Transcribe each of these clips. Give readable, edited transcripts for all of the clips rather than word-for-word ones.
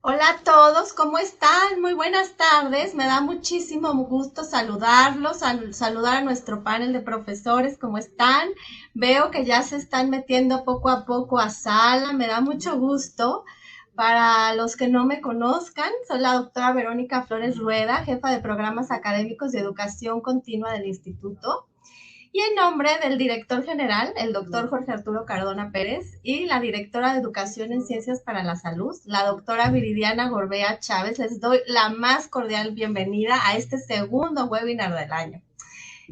Hola a todos, ¿cómo están? Muy buenas tardes. Me da muchísimo gusto saludarlos, saludar a nuestro panel de profesores, ¿cómo están? Veo que ya se están metiendo poco a poco a sala, me da mucho gusto. Para los que no me conozcan, soy la doctora Verónica Flores Rueda, jefa de programas académicos de educación continua del instituto. Y en nombre del director general, el doctor Jorge Arturo Cardona Pérez, y la directora de Educación en Ciencias para la Salud, la doctora Viridiana Gorbea Chávez, les doy la más cordial bienvenida a este segundo webinar del año.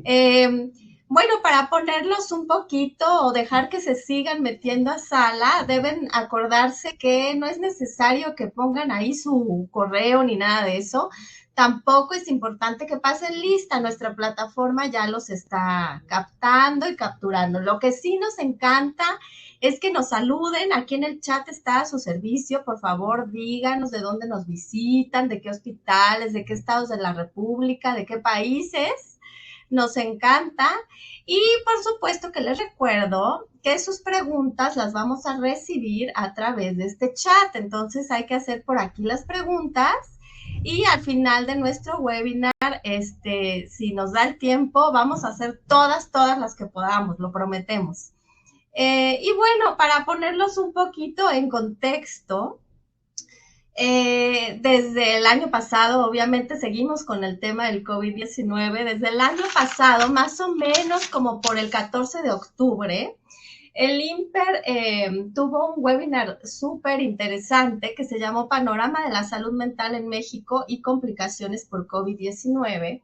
Eh, bueno, para ponerlos un poquito o dejar que se sigan metiendo a sala, deben acordarse que no es necesario que pongan ahí su correo ni nada de eso. Tampoco es importante que pasen lista. Nuestra plataforma ya los está captando y capturando. Lo que sí nos encanta es que nos saluden. Aquí en el chat está a su servicio. Por favor, díganos de dónde nos visitan, de qué hospitales, de qué estados de la República, de qué países. Nos encanta. Y por supuesto que les recuerdo que sus preguntas las vamos a recibir a través de este chat. Entonces hay que hacer por aquí las preguntas y al final de nuestro webinar, si nos da el tiempo, vamos a hacer todas las que podamos, lo prometemos. Y bueno, para ponerlos un poquito en contexto, desde el año pasado, obviamente seguimos con el tema del COVID-19. Desde el año pasado, más o menos como por el 14 de octubre, el INPER tuvo un webinar súper interesante que se llamó Panorama de la Salud Mental en México y complicaciones por COVID-19.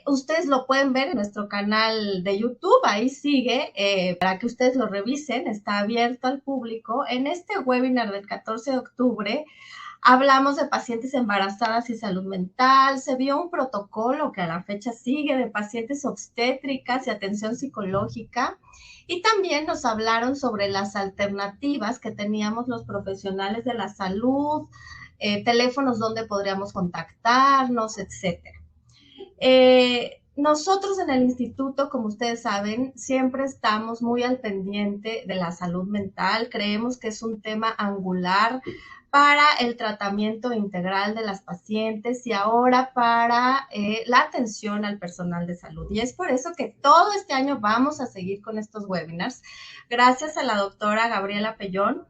Ustedes lo pueden ver en nuestro canal de YouTube, ahí sigue, para que ustedes lo revisen, está abierto al público. En este webinar del 14 de octubre hablamos de pacientes embarazadas y salud mental, se vio un protocolo que a la fecha sigue de pacientes obstétricas y atención psicológica, y también nos hablaron sobre las alternativas que teníamos los profesionales de la salud, teléfonos donde podríamos contactarnos, etcétera. Nosotros en el instituto, como ustedes saben, siempre estamos muy al pendiente de la salud mental. Creemos que es un tema angular para el tratamiento integral de las pacientes y ahora para la atención al personal de salud. Y es por eso que todo este año vamos a seguir con estos webinars. Gracias a la doctora Gabriela Pellón,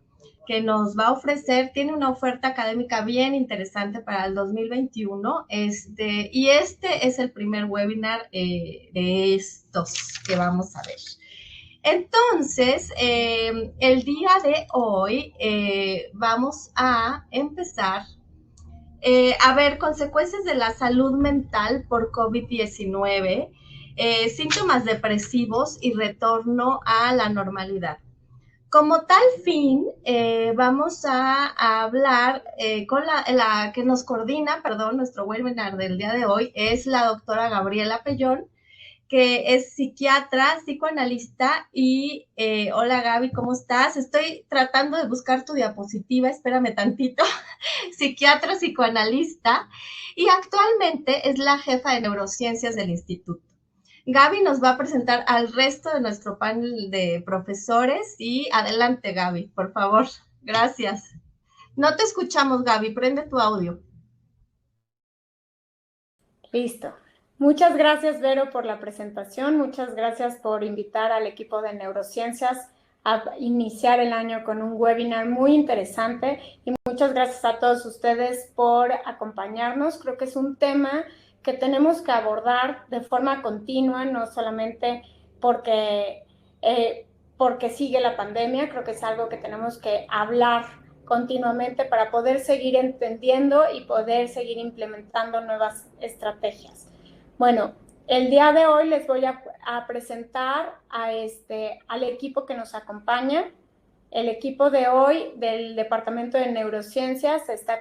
que nos va a ofrecer, tiene una oferta académica bien interesante para el 2021, y este es el primer webinar de estos que vamos a ver. Entonces, el día de hoy vamos a empezar a ver consecuencias de la salud mental por COVID-19, síntomas depresivos y retorno a la normalidad. Como tal fin, vamos a hablar con la que nos coordina, perdón, nuestro webinar del día de hoy es la doctora Gabriela Pellón, que es psiquiatra, psicoanalista y hola Gaby, ¿cómo estás? Estoy tratando de buscar tu diapositiva, espérame tantito. Psiquiatra, psicoanalista y actualmente es la jefa de neurociencias del instituto. Gaby nos va a presentar al resto de nuestro panel de profesores y adelante Gaby, por favor. Gracias. No te escuchamos Gaby, prende tu audio. Listo. Muchas gracias, Vero, por la presentación. Muchas gracias por invitar al equipo de neurociencias a iniciar el año con un webinar muy interesante y muchas gracias a todos ustedes por acompañarnos. Creo que es un tema que tenemos que abordar de forma continua, no solamente porque sigue la pandemia. Creo que es algo que tenemos que hablar continuamente para poder seguir entendiendo y poder seguir implementando nuevas estrategias. Bueno, el día de hoy les voy a presentar al equipo que nos acompaña. El equipo de hoy del Departamento de Neurociencias está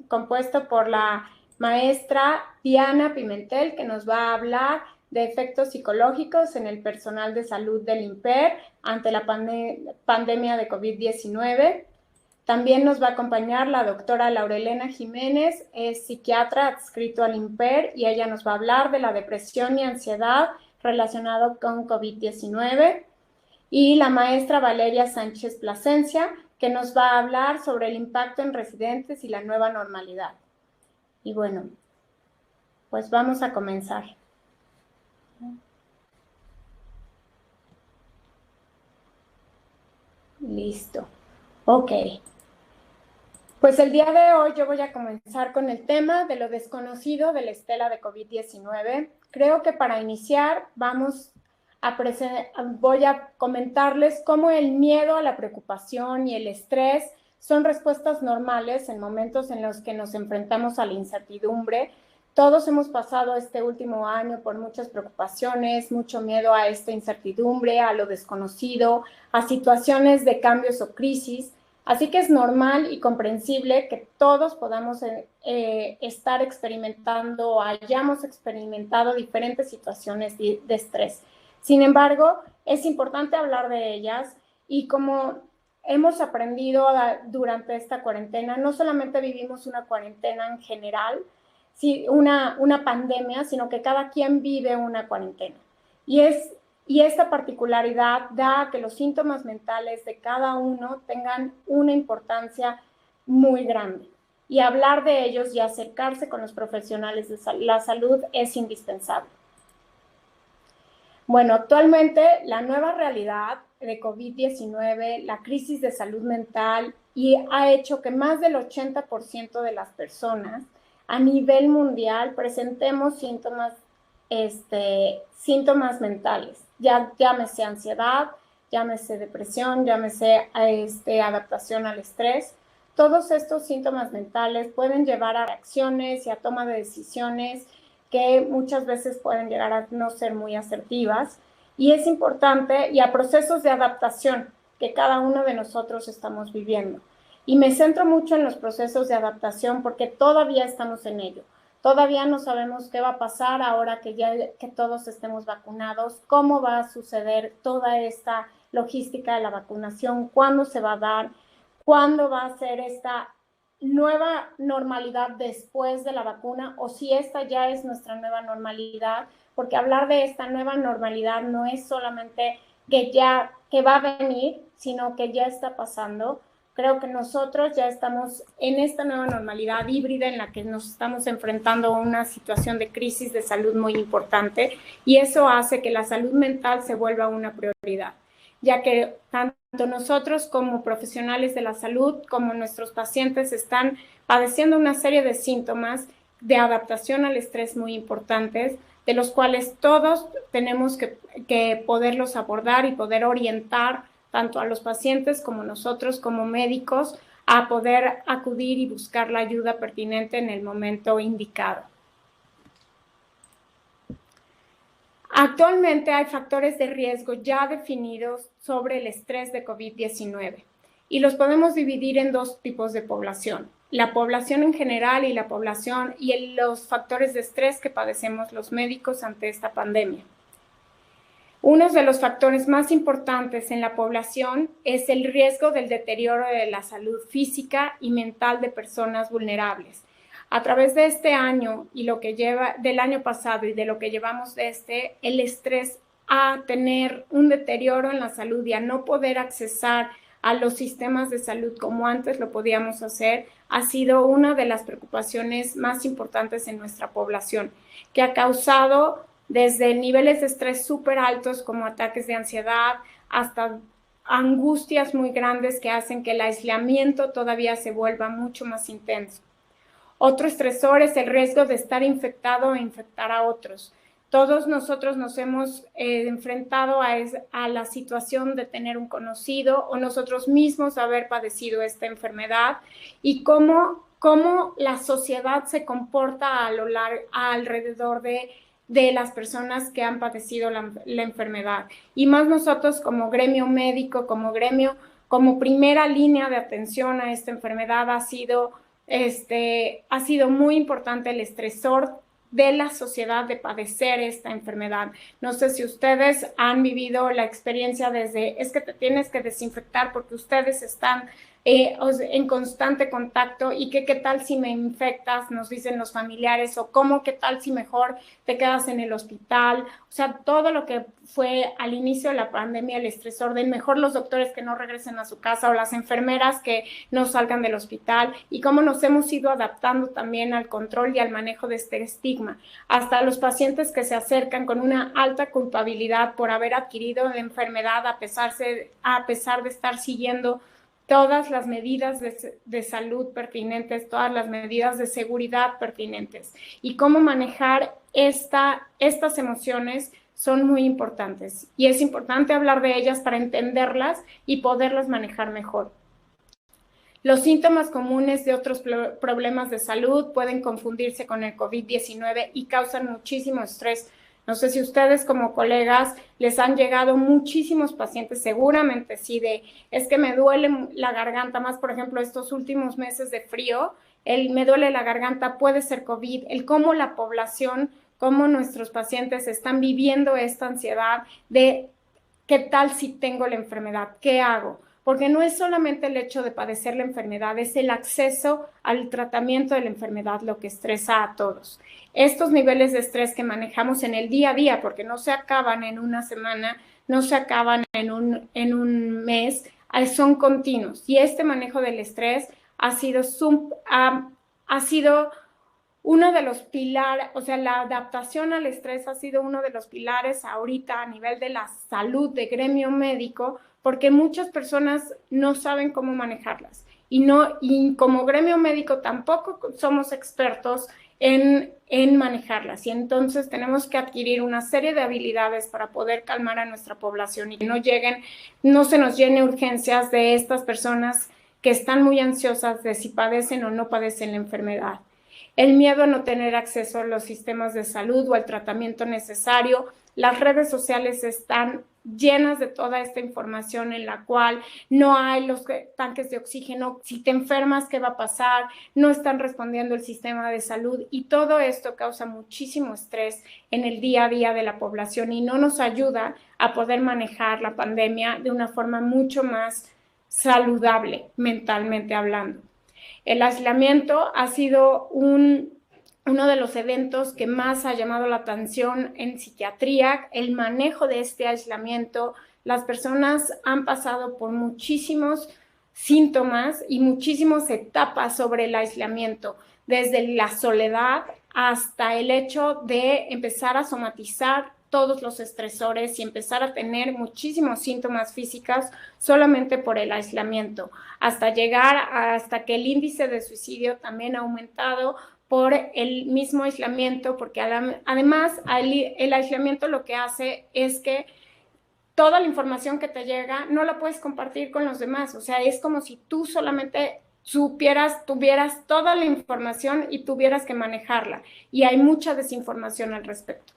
compuesto por la maestra Diana Pimentel, que nos va a hablar de efectos psicológicos en el personal de salud del INPER ante la pandemia de COVID-19. También nos va a acompañar la doctora Laurelena Jiménez, es psiquiatra adscrito al INPER y ella nos va a hablar de la depresión y ansiedad relacionado con COVID-19. Y la maestra Valeria Sánchez Plasencia, que nos va a hablar sobre el impacto en residentes y la nueva normalidad. Y bueno, pues vamos a comenzar. Listo. Ok. Pues el día de hoy yo voy a comenzar con el tema de lo desconocido de la estela de COVID-19. Creo que para iniciar voy a comentarles cómo el miedo a la preocupación y el estrés son respuestas normales en momentos en los que nos enfrentamos a la incertidumbre. Todos hemos pasado este último año por muchas preocupaciones, mucho miedo a esta incertidumbre, a lo desconocido, a situaciones de cambios o crisis. Así que es normal y comprensible que todos podamos estar experimentando o hayamos experimentado diferentes situaciones de estrés. Sin embargo, es importante hablar de ellas y como hemos aprendido durante esta cuarentena, no solamente vivimos una cuarentena en general, una pandemia, sino que cada quien vive una cuarentena. Y esta particularidad da a que los síntomas mentales de cada uno tengan una importancia muy grande. Y hablar de ellos y acercarse con los profesionales de la salud es indispensable. Bueno, actualmente la nueva realidad de COVID-19, la crisis de salud mental, ha hecho que más del 80% de las personas a nivel mundial presentemos síntomas mentales, llámese ansiedad, llámese depresión, llámese adaptación al estrés. Todos estos síntomas mentales pueden llevar a reacciones y a toma de decisiones que muchas veces pueden llegar a no ser muy asertivas. Y es importante, y a procesos de adaptación que cada uno de nosotros estamos viviendo. Y me centro mucho en los procesos de adaptación porque todavía estamos en ello. Todavía no sabemos qué va a pasar ahora que todos estemos vacunados, cómo va a suceder toda esta logística de la vacunación, cuándo se va a dar, cuándo va a ser esta nueva normalidad después de la vacuna o si esta ya es nuestra nueva normalidad, porque hablar de esta nueva normalidad no es solamente que va a venir, sino que ya está pasando. Creo que nosotros ya estamos en esta nueva normalidad híbrida en la que nos estamos enfrentando a una situación de crisis de salud muy importante y eso hace que la salud mental se vuelva una prioridad, ya que tanto nosotros como profesionales de la salud como nuestros pacientes están padeciendo una serie de síntomas de adaptación al estrés muy importantes, de los cuales todos tenemos que poderlos abordar y poder orientar tanto a los pacientes como nosotros como médicos a poder acudir y buscar la ayuda pertinente en el momento indicado. Actualmente hay factores de riesgo ya definidos sobre el estrés de COVID-19 y los podemos dividir en dos tipos de población. La población en general y los factores de estrés que padecemos los médicos ante esta pandemia. Uno de los factores más importantes en la población es el riesgo del deterioro de la salud física y mental de personas vulnerables. A través de este año y del año pasado y de lo que llevamos el estrés a tener un deterioro en la salud y a no poder accesar a los sistemas de salud como antes lo podíamos hacer, ha sido una de las preocupaciones más importantes en nuestra población, que ha causado desde niveles de estrés súper altos como ataques de ansiedad hasta angustias muy grandes que hacen que el aislamiento todavía se vuelva mucho más intenso. Otro estresor es el riesgo de estar infectado e infectar a otros. Todos nosotros nos hemos enfrentado a la situación de tener un conocido o nosotros mismos haber padecido esta enfermedad y cómo la sociedad se comporta alrededor de las personas que han padecido la enfermedad. Y más nosotros como gremio médico, como primera línea de atención a esta enfermedad ha sido muy importante el estresor de la sociedad de padecer esta enfermedad. No sé si ustedes han vivido la experiencia es que te tienes que desinfectar porque ustedes están en constante contacto y que qué tal si me infectas, nos dicen los familiares, o cómo, qué tal si mejor te quedas en el hospital. O sea, todo lo que fue al inicio de la pandemia, el estresor de mejor los doctores que no regresen a su casa o las enfermeras que no salgan del hospital, y cómo nos hemos ido adaptando también al control y al manejo de este estigma. Hasta los pacientes que se acercan con una alta culpabilidad por haber adquirido la enfermedad a pesar de estar siguiendo todas las medidas de salud pertinentes, todas las medidas de seguridad pertinentes. Y cómo manejar estas emociones son muy importantes. Y es importante hablar de ellas para entenderlas y poderlas manejar mejor. Los síntomas comunes de otros problemas de salud pueden confundirse con el COVID-19 y causan muchísimo estrés. No sé si ustedes como colegas les han llegado muchísimos pacientes, seguramente sí, es que me duele la garganta, más por ejemplo estos últimos meses de frío, me duele la garganta, puede ser COVID, el cómo la población, cómo nuestros pacientes están viviendo esta ansiedad de qué tal si tengo la enfermedad, qué hago. Porque no es solamente el hecho de padecer la enfermedad, es el acceso al tratamiento de la enfermedad lo que estresa a todos. Estos niveles de estrés que manejamos en el día a día, porque no se acaban en una semana, no se acaban en un mes, son continuos. Y este manejo del estrés ha sido uno de los pilares, o sea, la adaptación al estrés ha sido uno de los pilares ahorita a nivel de la salud de gremio médico, porque muchas personas no saben cómo manejarlas. Y como gremio médico tampoco somos expertos en manejarlas. Y entonces tenemos que adquirir una serie de habilidades para poder calmar a nuestra población y que no se nos llene urgencias de estas personas que están muy ansiosas de si padecen o no padecen la enfermedad. El miedo a no tener acceso a los sistemas de salud o al tratamiento necesario. Las redes sociales están llenas de toda esta información en la cual no hay los tanques de oxígeno, si te enfermas, ¿qué va a pasar? No están respondiendo el sistema de salud, y todo esto causa muchísimo estrés en el día a día de la población y no nos ayuda a poder manejar la pandemia de una forma mucho más saludable, mentalmente hablando. El aislamiento ha sido uno de los eventos que más ha llamado la atención en psiquiatría. El manejo de este aislamiento, las personas han pasado por muchísimos síntomas y muchísimas etapas sobre el aislamiento, desde la soledad hasta el hecho de empezar a somatizar todos los estresores y empezar a tener muchísimos síntomas físicos solamente por el aislamiento, hasta que el índice de suicidio también ha aumentado por el mismo aislamiento, porque además el aislamiento lo que hace es que toda la información que te llega no la puedes compartir con los demás. O sea, es como si tú solamente tuvieras toda la información y tuvieras que manejarla. Y hay mucha desinformación al respecto.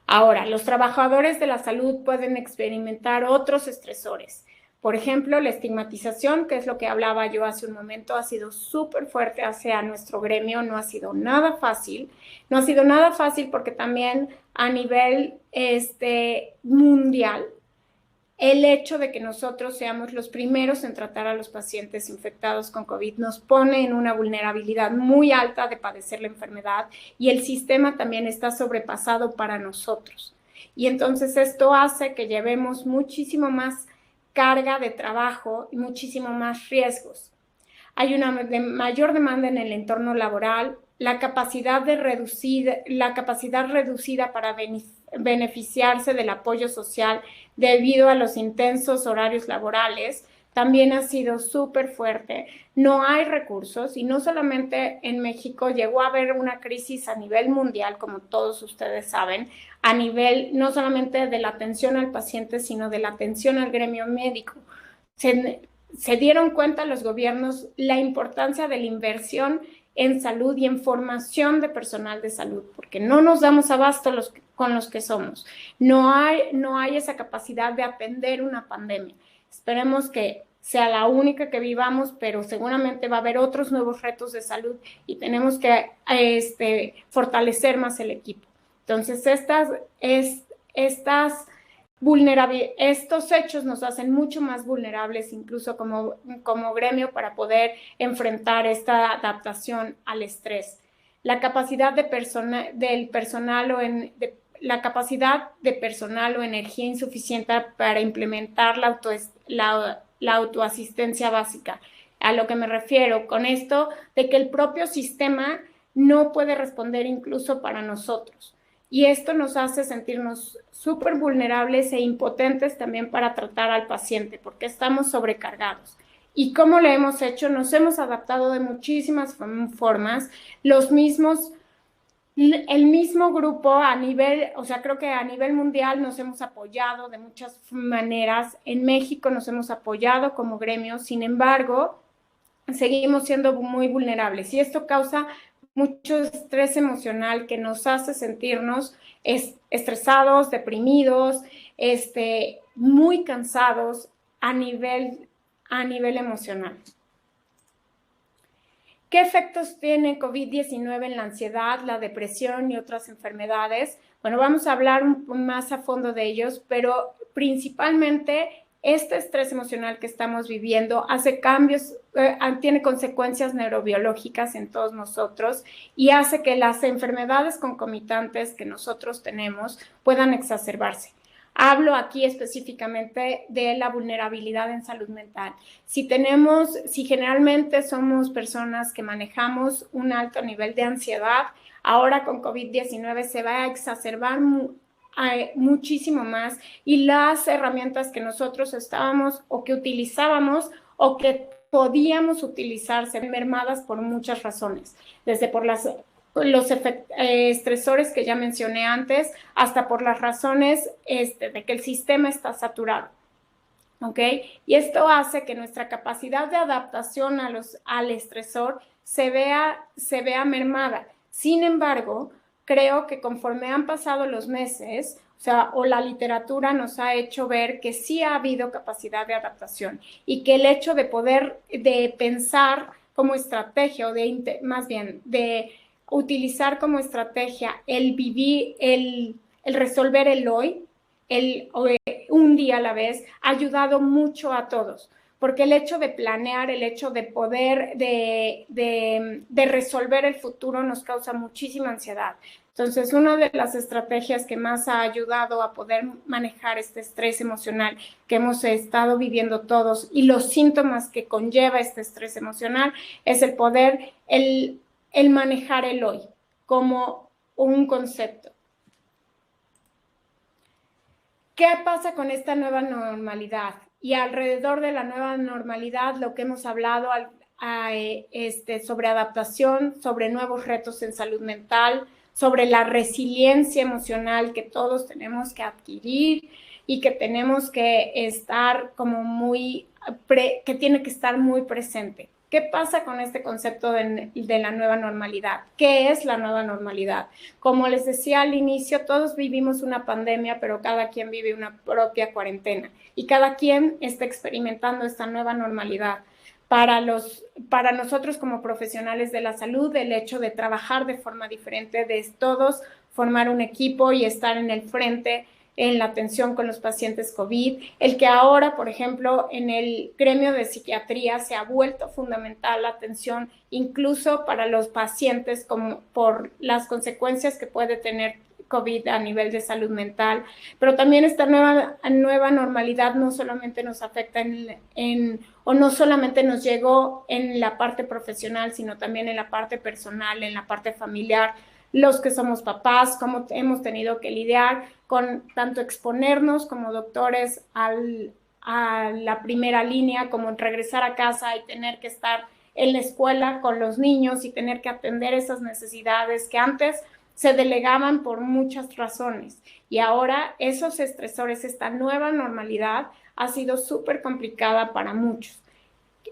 Ahora, los trabajadores de la salud pueden experimentar otros estresores. Por ejemplo, la estigmatización, que es lo que hablaba yo hace un momento, ha sido súper fuerte hacia nuestro gremio, no ha sido nada fácil. No ha sido nada fácil porque también a nivel mundial, el hecho de que nosotros seamos los primeros en tratar a los pacientes infectados con COVID nos pone en una vulnerabilidad muy alta de padecer la enfermedad, y el sistema también está sobrepasado para nosotros. Y entonces esto hace que llevemos muchísimo más carga de trabajo y muchísimo más riesgos. Hay una mayor demanda en el entorno laboral, la capacidad reducida para beneficiarse del apoyo social debido a los intensos horarios laborales también ha sido súper fuerte. No hay recursos, y no solamente en México, llegó a haber una crisis a nivel mundial, como todos ustedes saben, a nivel no solamente de la atención al paciente, sino de la atención al gremio médico. Se dieron cuenta los gobiernos la importancia de la inversión en salud y en formación de personal de salud, porque no nos damos abasto con los que somos. No hay esa capacidad de atender una pandemia. Esperemos que sea la única que vivamos, pero seguramente va a haber otros nuevos retos de salud y tenemos que fortalecer más el equipo. Entonces, estas estos hechos nos hacen mucho más vulnerables, incluso como gremio, para poder enfrentar esta adaptación al estrés. La capacidad del personal la capacidad de personal o energía insuficiente para implementar la autoasistencia básica. A lo que me refiero con esto, de que el propio sistema no puede responder incluso para nosotros. Y esto nos hace sentirnos súper vulnerables e impotentes también para tratar al paciente, porque estamos sobrecargados. ¿Y cómo lo hemos hecho? Nos hemos adaptado de muchísimas formas. El mismo grupo creo que a nivel mundial nos hemos apoyado de muchas maneras. En México nos hemos apoyado como gremio, sin embargo, seguimos siendo muy vulnerables y esto causa mucho estrés emocional que nos hace sentirnos estresados, deprimidos, muy cansados a nivel emocional. ¿Qué efectos tiene COVID-19 en la ansiedad, la depresión y otras enfermedades? Bueno, vamos a hablar más a fondo de ellos, pero principalmente este estrés emocional que estamos viviendo hace cambios, tiene consecuencias neurobiológicas en todos nosotros y hace que las enfermedades concomitantes que nosotros tenemos puedan exacerbarse. Hablo aquí específicamente de la vulnerabilidad en salud mental. Si generalmente somos personas que manejamos un alto nivel de ansiedad, ahora con COVID-19 se va a exacerbar muchísimo más y las herramientas que nosotros estábamos o que utilizábamos o que podíamos utilizar se ven mermadas por muchas razones, desde por los estresores que ya mencioné antes, hasta por las razones de que el sistema está saturado. ¿Ok? Y esto hace que nuestra capacidad de adaptación al estresor se vea mermada. Sin embargo, creo que conforme han pasado los meses, o la literatura nos ha hecho ver que sí ha habido capacidad de adaptación y que el hecho de pensar como estrategia más bien de utilizar como estrategia el resolver el hoy, un día a la vez, ha ayudado mucho a todos, porque el hecho de planear, el hecho de poder, de resolver el futuro nos causa muchísima ansiedad. Entonces, una de las estrategias que más ha ayudado a poder manejar este estrés emocional que hemos estado viviendo todos y los síntomas que conlleva este estrés emocional es el poder, el manejar el hoy como un concepto. ¿Qué pasa con esta nueva normalidad? Y alrededor de la nueva normalidad, lo que hemos hablado sobre adaptación, sobre nuevos retos en salud mental, sobre la resiliencia emocional que todos tenemos que adquirir y que tenemos que estar que tiene que estar muy presente. ¿Qué pasa con este concepto de la nueva normalidad? ¿Qué es la nueva normalidad? Como les decía al inicio, todos vivimos una pandemia, pero cada quien vive una propia cuarentena y cada quien está experimentando esta nueva normalidad. Para nosotros como profesionales de la salud, el hecho de trabajar de forma diferente, de todos formar un equipo y estar en el frente en la atención con los pacientes COVID, el que ahora, por ejemplo, en el gremio de psiquiatría se ha vuelto fundamental la atención incluso para los pacientes por las consecuencias que puede tener COVID a nivel de salud mental, pero también esta nueva normalidad no solamente nos afecta o no solamente nos llegó en la parte profesional, sino también en la parte personal, en la parte familiar, los que somos papás, cómo hemos tenido que lidiar con tanto exponernos como doctores a la primera línea, como regresar a casa y tener que estar en la escuela con los niños y tener que atender esas necesidades que antes se delegaban por muchas razones. Y ahora esos estresores, esta nueva normalidad ha sido súper complicada para muchos.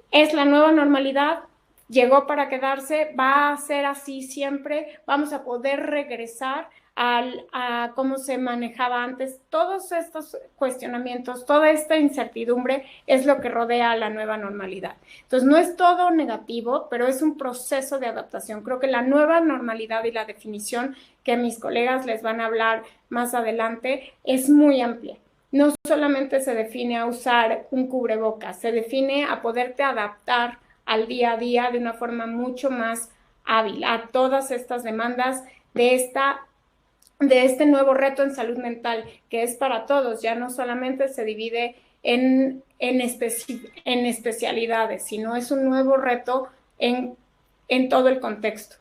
Es la nueva normalidad. Llegó para quedarse, va a ser así siempre, vamos a poder regresar a cómo se manejaba antes. Todos estos cuestionamientos, toda esta incertidumbre es lo que rodea a la nueva normalidad. Entonces, no es todo negativo, pero es un proceso de adaptación. Creo que la nueva normalidad y la definición que mis colegas les van a hablar más adelante es muy amplia. no solamente se define a usar un cubrebocas, se define a poderte adaptar al día a día de una forma mucho más hábil a todas estas demandas de este nuevo reto en salud mental, que es para todos, ya no solamente se divide en especialidades, sino es un nuevo reto en todo el contexto.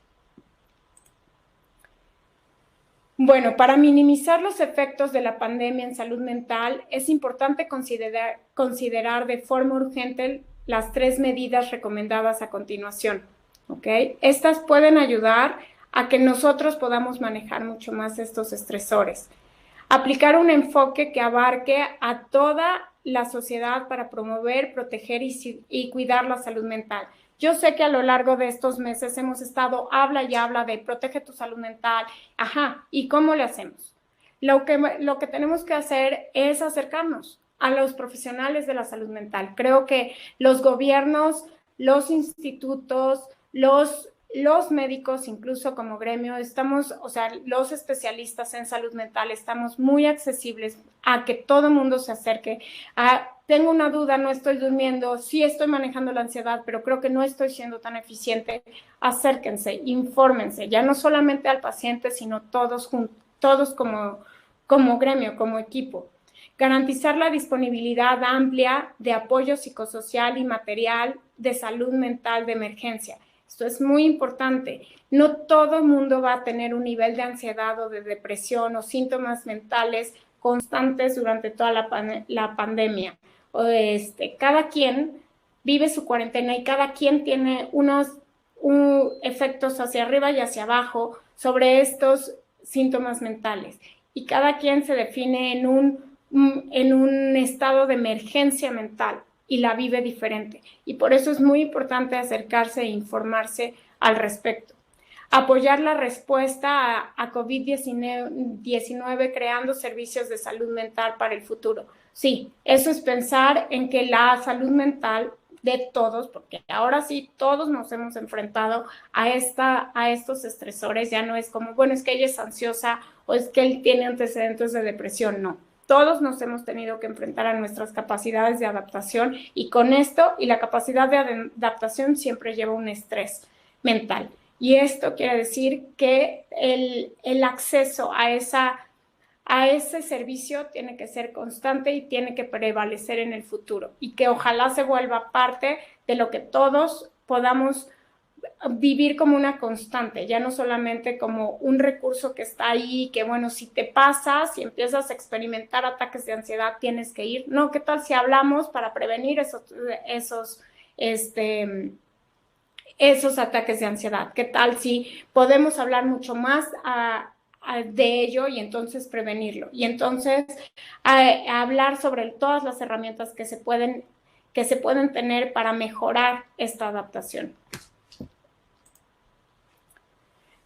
Bueno, para minimizar los efectos de la pandemia en salud mental, es importante considerar de forma urgente las 3 medidas recomendadas a continuación. ¿Okay? Estas pueden ayudar a que nosotros podamos manejar mucho más estos estresores. Aplicar un enfoque que abarque a toda la sociedad para promover, proteger y cuidar la salud mental. Yo sé que a lo largo de estos meses hemos estado habla y habla de protege tu salud mental. Ajá, ¿y cómo le hacemos? Lo que tenemos que hacer es acercarnos a los profesionales de la salud mental. Creo que los gobiernos, los institutos, los médicos, incluso como gremio, estamos, o sea, los especialistas en salud mental, estamos muy accesibles a que todo el mundo se acerque. Tengo una duda, no estoy durmiendo, sí estoy manejando la ansiedad, pero creo que no estoy siendo tan eficiente. Acérquense, infórmense, ya no solamente al paciente, sino todos como gremio, como equipo. Garantizar la disponibilidad amplia de apoyo psicosocial y material de salud mental de emergencia. Esto es muy importante. No todo el mundo va a tener un nivel de ansiedad o de depresión o síntomas mentales constantes durante toda la pandemia. Cada quien vive su cuarentena y cada quien tiene unos efectos hacia arriba y hacia abajo sobre estos síntomas mentales. Y cada quien se define en un estado de emergencia mental y la vive diferente. Y por eso es muy importante acercarse e informarse al respecto. Apoyar la respuesta a COVID-19 creando servicios de salud mental para el futuro. Sí, eso es pensar en que la salud mental de todos, porque ahora sí todos nos hemos enfrentado a estos estresores, ya no es como, bueno, es que ella es ansiosa o es que él tiene antecedentes de depresión, no. Todos nos hemos tenido que enfrentar a nuestras capacidades de adaptación y con esto y la capacidad de adaptación siempre lleva un estrés mental. Y esto quiere decir que el acceso a ese servicio tiene que ser constante y tiene que prevalecer en el futuro y que ojalá se vuelva parte de lo que todos podamos vivir como una constante, ya no solamente como un recurso que está ahí, que bueno, si te pasas, si empiezas a experimentar ataques de ansiedad, tienes que ir. No, ¿qué tal si hablamos para prevenir esos ataques de ansiedad? ¿Qué tal si podemos hablar mucho más de ello y entonces prevenirlo? Y entonces hablar sobre todas las herramientas que se pueden tener para mejorar esta adaptación.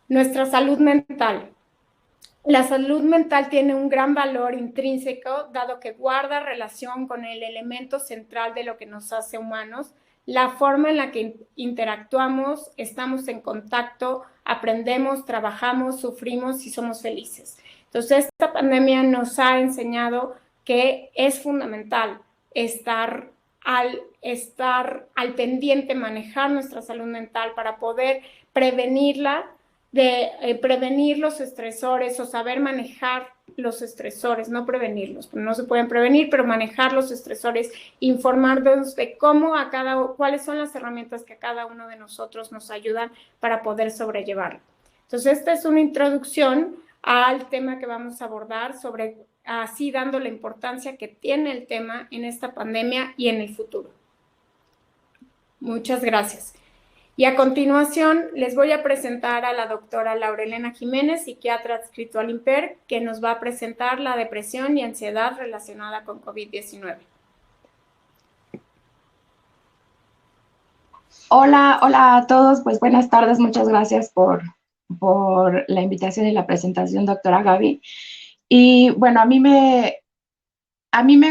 Nuestra salud mental. La salud mental tiene un gran valor intrínseco, dado que guarda relación con el elemento central de lo que nos hace humanos, la forma en la que interactuamos, estamos en contacto, aprendemos, trabajamos, sufrimos y somos felices. Entonces, esta pandemia nos ha enseñado que es fundamental estar al pendiente, manejar nuestra salud mental para poder prevenirla, de prevenir los estresores o saber manejar los estresores, no prevenirlos, no se pueden prevenir, pero manejar los estresores, informarnos de cuáles son las herramientas que a cada uno de nosotros nos ayudan para poder sobrellevarlo. Entonces, esta es una introducción al tema que vamos a abordar, así dando la importancia que tiene el tema en esta pandemia y en el futuro. Muchas gracias. Y a continuación les voy a presentar a la doctora Laurelena Jiménez, psiquiatra adscrito al IMPER, que nos va a presentar la depresión y ansiedad relacionada con COVID-19. Hola a todos, pues buenas tardes, muchas gracias por la invitación y la presentación, doctora Gaby. Y bueno, a mí me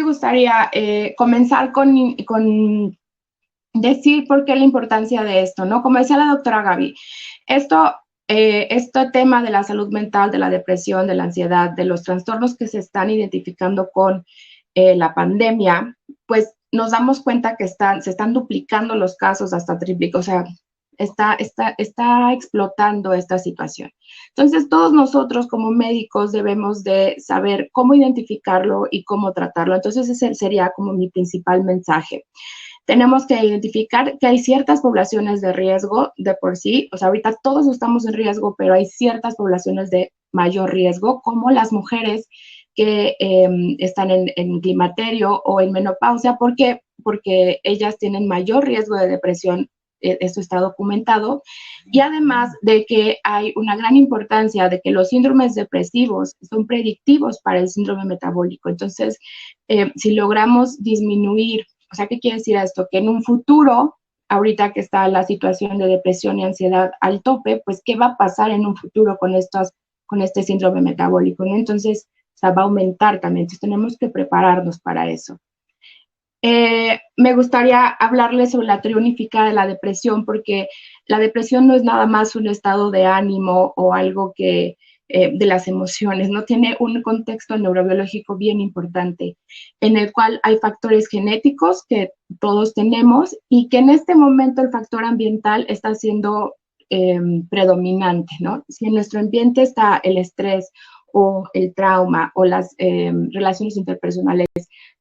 gustaría comenzar con decir por qué la importancia de esto, ¿no? Como decía la doctora Gaby, este tema de la salud mental, de la depresión, de la ansiedad, de los trastornos que se están identificando con la pandemia, pues nos damos cuenta que se están duplicando los casos hasta triplicando, o sea, está explotando esta situación. Entonces, todos nosotros como médicos debemos de saber cómo identificarlo y cómo tratarlo. Entonces, ese sería como mi principal mensaje. Tenemos que identificar que hay ciertas poblaciones de riesgo de por sí, o sea, ahorita todos estamos en riesgo, pero hay ciertas poblaciones de mayor riesgo, como las mujeres que están en climaterio o en menopausia, porque ellas tienen mayor riesgo de depresión. Esto está documentado, y además de que hay una gran importancia de que los síndromes depresivos son predictivos para el síndrome metabólico. Entonces, si logramos disminuir, o sea, ¿qué quiere decir esto? Que en un futuro, ahorita que está la situación de depresión y ansiedad al tope, pues, ¿qué va a pasar en un futuro con este síndrome metabólico, ¿no? Entonces, o sea, va a aumentar también. Entonces, tenemos que prepararnos para eso. Me gustaría hablarles sobre la teoría unificada de la depresión, porque la depresión no es nada más un estado de ánimo o algo que de las emociones, ¿no? Tiene un contexto neurobiológico bien importante, en el cual hay factores genéticos que todos tenemos y que en este momento el factor ambiental está siendo predominante, ¿no? Si en nuestro ambiente está el estrés o el trauma o las relaciones interpersonales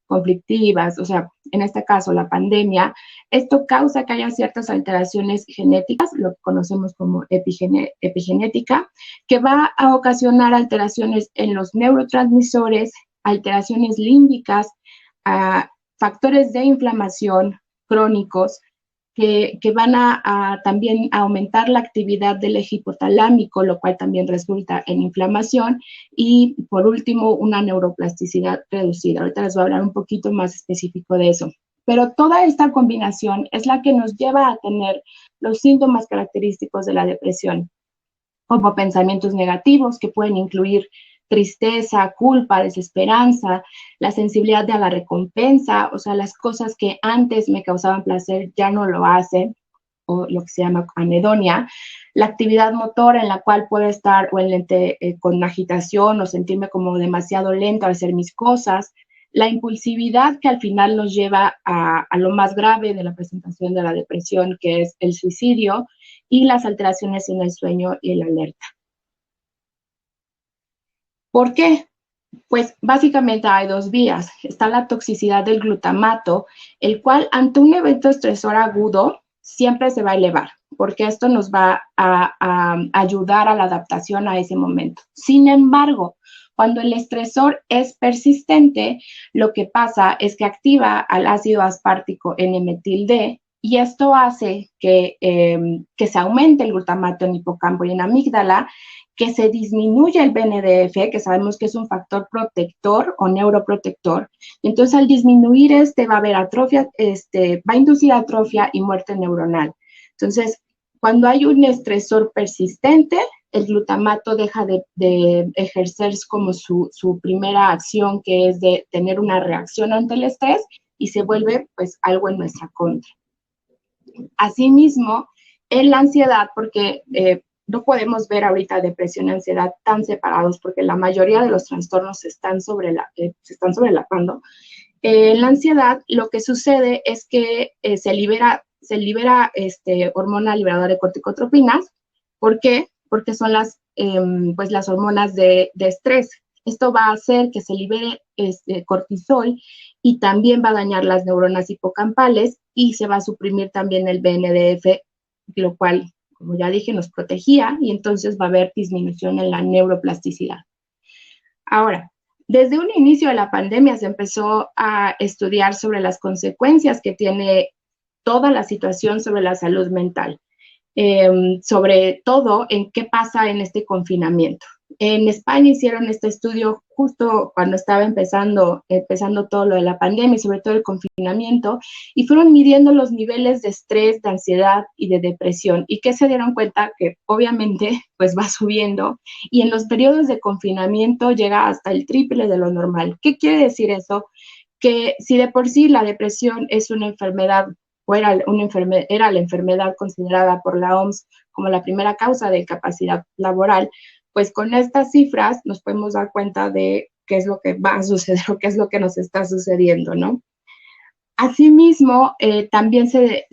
conflictivas, o sea, en este caso la pandemia, esto causa que haya ciertas alteraciones genéticas, lo que conocemos como epigenética, que va a ocasionar alteraciones en los neurotransmisores, alteraciones límbicas, factores de inflamación crónicos, que van a también aumentar la actividad del eje hipotalámico, lo cual también resulta en inflamación, y por último, una neuroplasticidad reducida. Ahorita les voy a hablar un poquito más específico de eso. Pero toda esta combinación es la que nos lleva a tener los síntomas característicos de la depresión, como pensamientos negativos que pueden incluir tristeza, culpa, desesperanza, la sensibilidad a la recompensa, o sea, las cosas que antes me causaban placer ya no lo hacen, o lo que se llama anedonia, la actividad motora en la cual puedo estar o con agitación o sentirme como demasiado lento al hacer mis cosas, la impulsividad que al final nos lleva a lo más grave de la presentación de la depresión, que es el suicidio, y las alteraciones en el sueño y la alerta. ¿Por qué? Pues básicamente hay dos vías. Está la toxicidad del glutamato, el cual ante un evento estresor agudo siempre se va a elevar, porque esto nos va a ayudar a la adaptación a ese momento. Sin embargo, cuando el estresor es persistente, lo que pasa es que activa al ácido aspartico N-metil-D, y esto hace que se aumente el glutamato en hipocampo y en amígdala, que se disminuye el BNDF, que sabemos que es un factor protector o neuroprotector. Entonces, al disminuir va a haber atrofia, va a inducir atrofia y muerte neuronal. Entonces, cuando hay un estresor persistente, el glutamato deja de ejercer como su primera acción, que es de tener una reacción ante el estrés, y se vuelve pues algo en nuestra contra. Asimismo, en la ansiedad, porque no podemos ver ahorita depresión y ansiedad tan separados, porque la mayoría de los trastornos se están sobrelapando. En la ansiedad, lo que sucede es que se libera hormona liberadora de corticotropinas. ¿Por qué? Porque son las hormonas de estrés. Esto va a hacer que se libere cortisol, y también va a dañar las neuronas hipocampales, y se va a suprimir también el BNDF, lo cual, como ya dije, nos protegía, y entonces va a haber disminución en la neuroplasticidad. Ahora, desde un inicio de la pandemia se empezó a estudiar sobre las consecuencias que tiene toda la situación sobre la salud mental, sobre todo en qué pasa en este confinamiento. En España hicieron este estudio justo cuando estaba empezando todo lo de la pandemia y sobre todo el confinamiento, y fueron midiendo los niveles de estrés, de ansiedad y de depresión, y que se dieron cuenta que obviamente pues va subiendo, y en los periodos de confinamiento llega hasta el triple de lo normal. ¿Qué quiere decir eso? Que si de por sí la depresión es una enfermedad, o era la enfermedad considerada por la OMS como la primera causa de incapacidad laboral, pues con estas cifras nos podemos dar cuenta de qué es lo que va a suceder o qué es lo que nos está sucediendo, ¿no? Asimismo, también se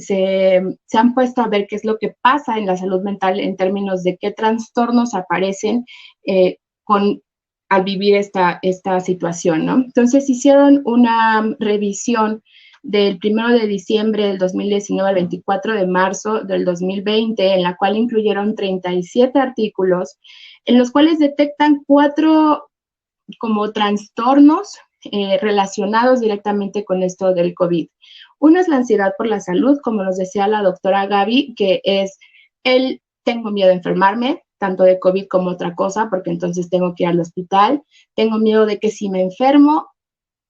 han puesto a ver qué es lo que pasa en la salud mental en términos de qué trastornos aparecen al vivir esta situación, ¿no? Entonces, hicieron una revisión del 1 de diciembre del 2019 al 24 de marzo del 2020, en la cual incluyeron 37 artículos, en los cuales detectan 4 como trastornos relacionados directamente con esto del COVID. Uno es la ansiedad por la salud, como nos decía la doctora Gaby, que es tengo miedo de enfermarme, tanto de COVID como otra cosa, porque entonces tengo que ir al hospital. Tengo miedo de que si me enfermo,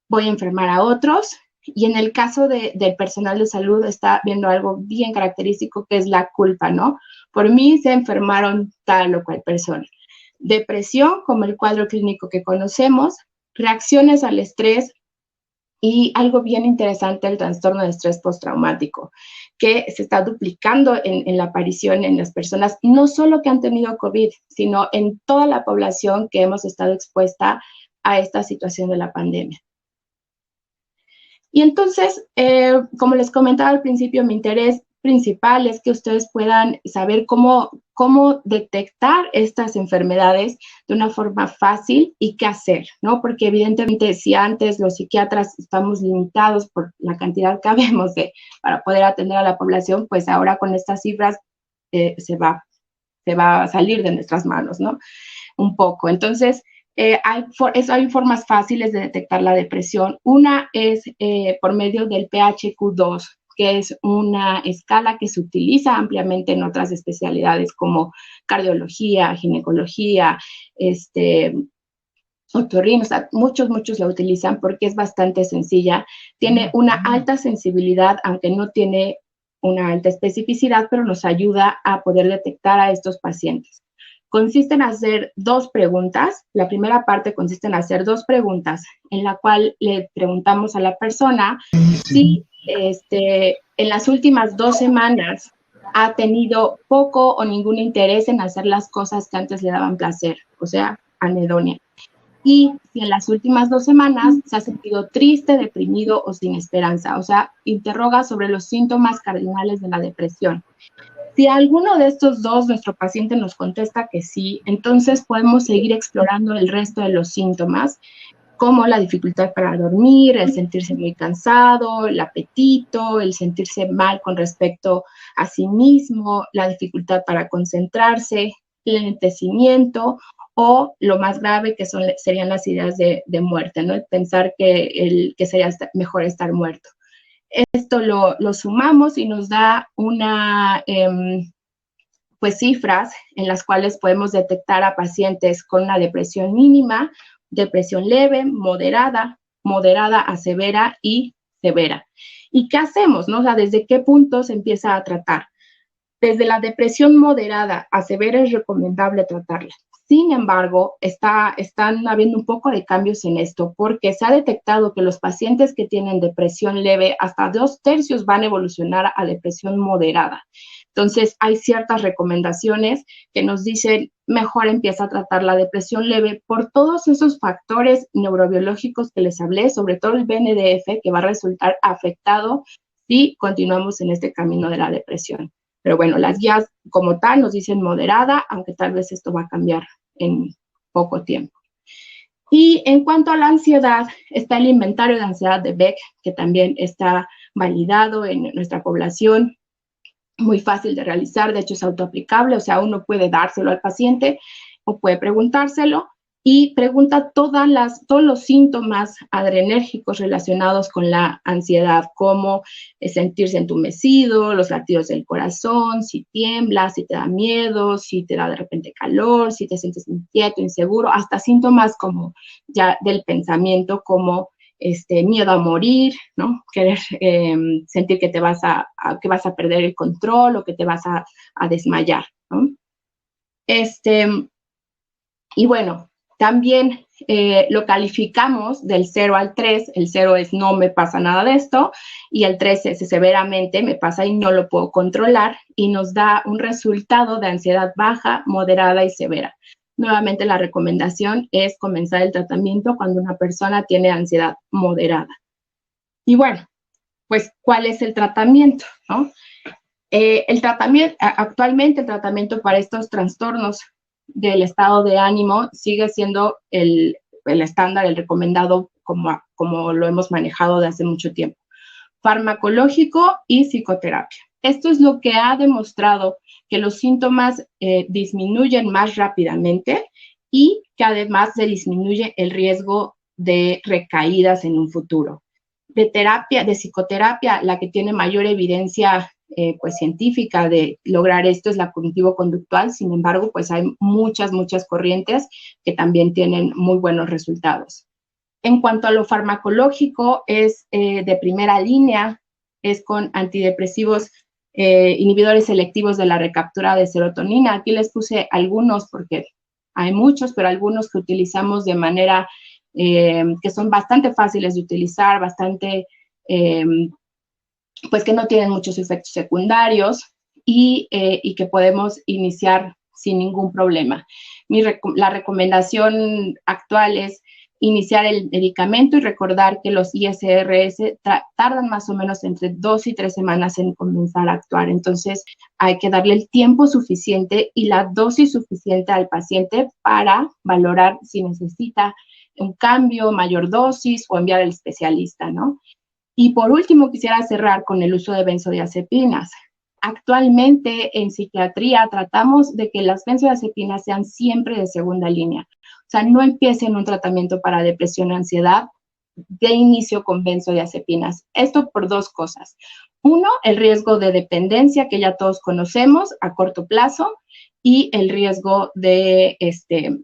voy a enfermar a otros. Y en el caso del personal de salud está viendo algo bien característico, que es la culpa, ¿no? Por mí se enfermaron tal o cual persona. Depresión, como el cuadro clínico que conocemos, reacciones al estrés y algo bien interesante, el trastorno de estrés postraumático, que se está duplicando en la aparición en las personas, no solo que han tenido COVID, sino en toda la población que hemos estado expuesta a esta situación de la pandemia. Y entonces, como les comentaba al principio, mi interés principal es que ustedes puedan saber cómo detectar estas enfermedades de una forma fácil y qué hacer, ¿no? Porque evidentemente si antes los psiquiatras estamos limitados por la cantidad que habemos para poder atender a la población, pues ahora con estas cifras se va a salir de nuestras manos, ¿no? Un poco. Entonces, hay formas fáciles de detectar la depresión. Una es por medio del PHQ-2, que es una escala que se utiliza ampliamente en otras especialidades como cardiología, ginecología, otorrino, o sea, muchos la utilizan porque es bastante sencilla. Tiene una alta sensibilidad, aunque no tiene una alta especificidad, pero nos ayuda a poder detectar a estos pacientes. Consiste en hacer 2 preguntas. La primera parte consiste en hacer 2 preguntas, en la cual le preguntamos a la persona si en las últimas 2 semanas ha tenido poco o ningún interés en hacer las cosas que antes le daban placer, o sea, anedonia. Y si en las últimas 2 semanas se ha sentido triste, deprimido o sin esperanza, o sea, interroga sobre los síntomas cardinales de la depresión. Si alguno de estos 2 nuestro paciente nos contesta que sí, entonces podemos seguir explorando el resto de los síntomas, como la dificultad para dormir, el sentirse muy cansado, el apetito, el sentirse mal con respecto a sí mismo, la dificultad para concentrarse, el enlentecimiento o lo más grave que serían las ideas de muerte, ¿no? El pensar que sería mejor estar muerto. Esto lo sumamos y nos da pues cifras en las cuales podemos detectar a pacientes con una depresión mínima, depresión leve, moderada a severa y severa. ¿Y qué hacemos, no? O sea, ¿desde qué punto se empieza a tratar? Desde la depresión moderada a severa es recomendable tratarla. Sin embargo, están habiendo un poco de cambios en esto porque se ha detectado que los pacientes que tienen depresión leve, hasta 2/3 van a evolucionar a depresión moderada. Entonces, hay ciertas recomendaciones que nos dicen, mejor empieza a tratar la depresión leve por todos esos factores neurobiológicos que les hablé, sobre todo el BNDF, que va a resultar afectado si continuamos en este camino de la depresión. Pero bueno, las guías como tal nos dicen moderada, aunque tal vez esto va a cambiar en poco tiempo. Y en cuanto a la ansiedad, está el inventario de ansiedad de Beck, que también está validado en nuestra población, muy fácil de realizar, de hecho es autoaplicable, o sea, uno puede dárselo al paciente o puede preguntárselo y pregunta todos los síntomas adrenérgicos relacionados con la ansiedad, como sentirse entumecido, los latidos del corazón, si tiemblas, si te da miedo, si te da de repente calor, si te sientes inquieto, inseguro, hasta síntomas como ya del pensamiento, como miedo a morir, ¿no? Querer sentir que que vas a perder el control o que te vas a desmayar, ¿no? Y bueno, también lo calificamos del 0 al 3. El 0 es no me pasa nada de esto y el 3 es severamente me pasa y no lo puedo controlar y nos da un resultado de ansiedad baja, moderada y severa. Nuevamente la recomendación es comenzar el tratamiento cuando una persona tiene ansiedad moderada. Y bueno, pues, ¿cuál es el tratamiento, no? Actualmente el tratamiento para estos trastornos del estado de ánimo sigue siendo el estándar, el recomendado como lo hemos manejado de hace mucho tiempo. Farmacológico y psicoterapia. Esto es lo que ha demostrado que los síntomas disminuyen más rápidamente y que además se disminuye el riesgo de recaídas en un futuro. De psicoterapia, la que tiene mayor evidencia pues científica de lograr esto es la cognitivo-conductual. Sin embargo, pues hay muchas corrientes que también tienen muy buenos resultados. En cuanto a lo farmacológico, es de primera línea, es con antidepresivos inhibidores selectivos de la recaptura de serotonina. Aquí les puse algunos porque hay muchos, pero algunos que utilizamos de manera que son bastante fáciles de utilizar, pues que no tienen muchos efectos secundarios y que podemos iniciar sin ningún problema. La recomendación actual es iniciar el medicamento y recordar que los ISRS tardan más o menos entre 2 y 3 semanas en comenzar a actuar. Entonces, hay que darle el tiempo suficiente y la dosis suficiente al paciente para valorar si necesita un cambio, mayor dosis o enviar al especialista, ¿no? Y por último, quisiera cerrar con el uso de benzodiazepinas. Actualmente en psiquiatría tratamos de que las benzodiazepinas sean siempre de segunda línea. O sea, no empiecen un tratamiento para depresión o ansiedad de inicio con benzodiazepinas. Esto por dos cosas. Uno, el riesgo de dependencia que ya todos conocemos a corto plazo y el riesgo de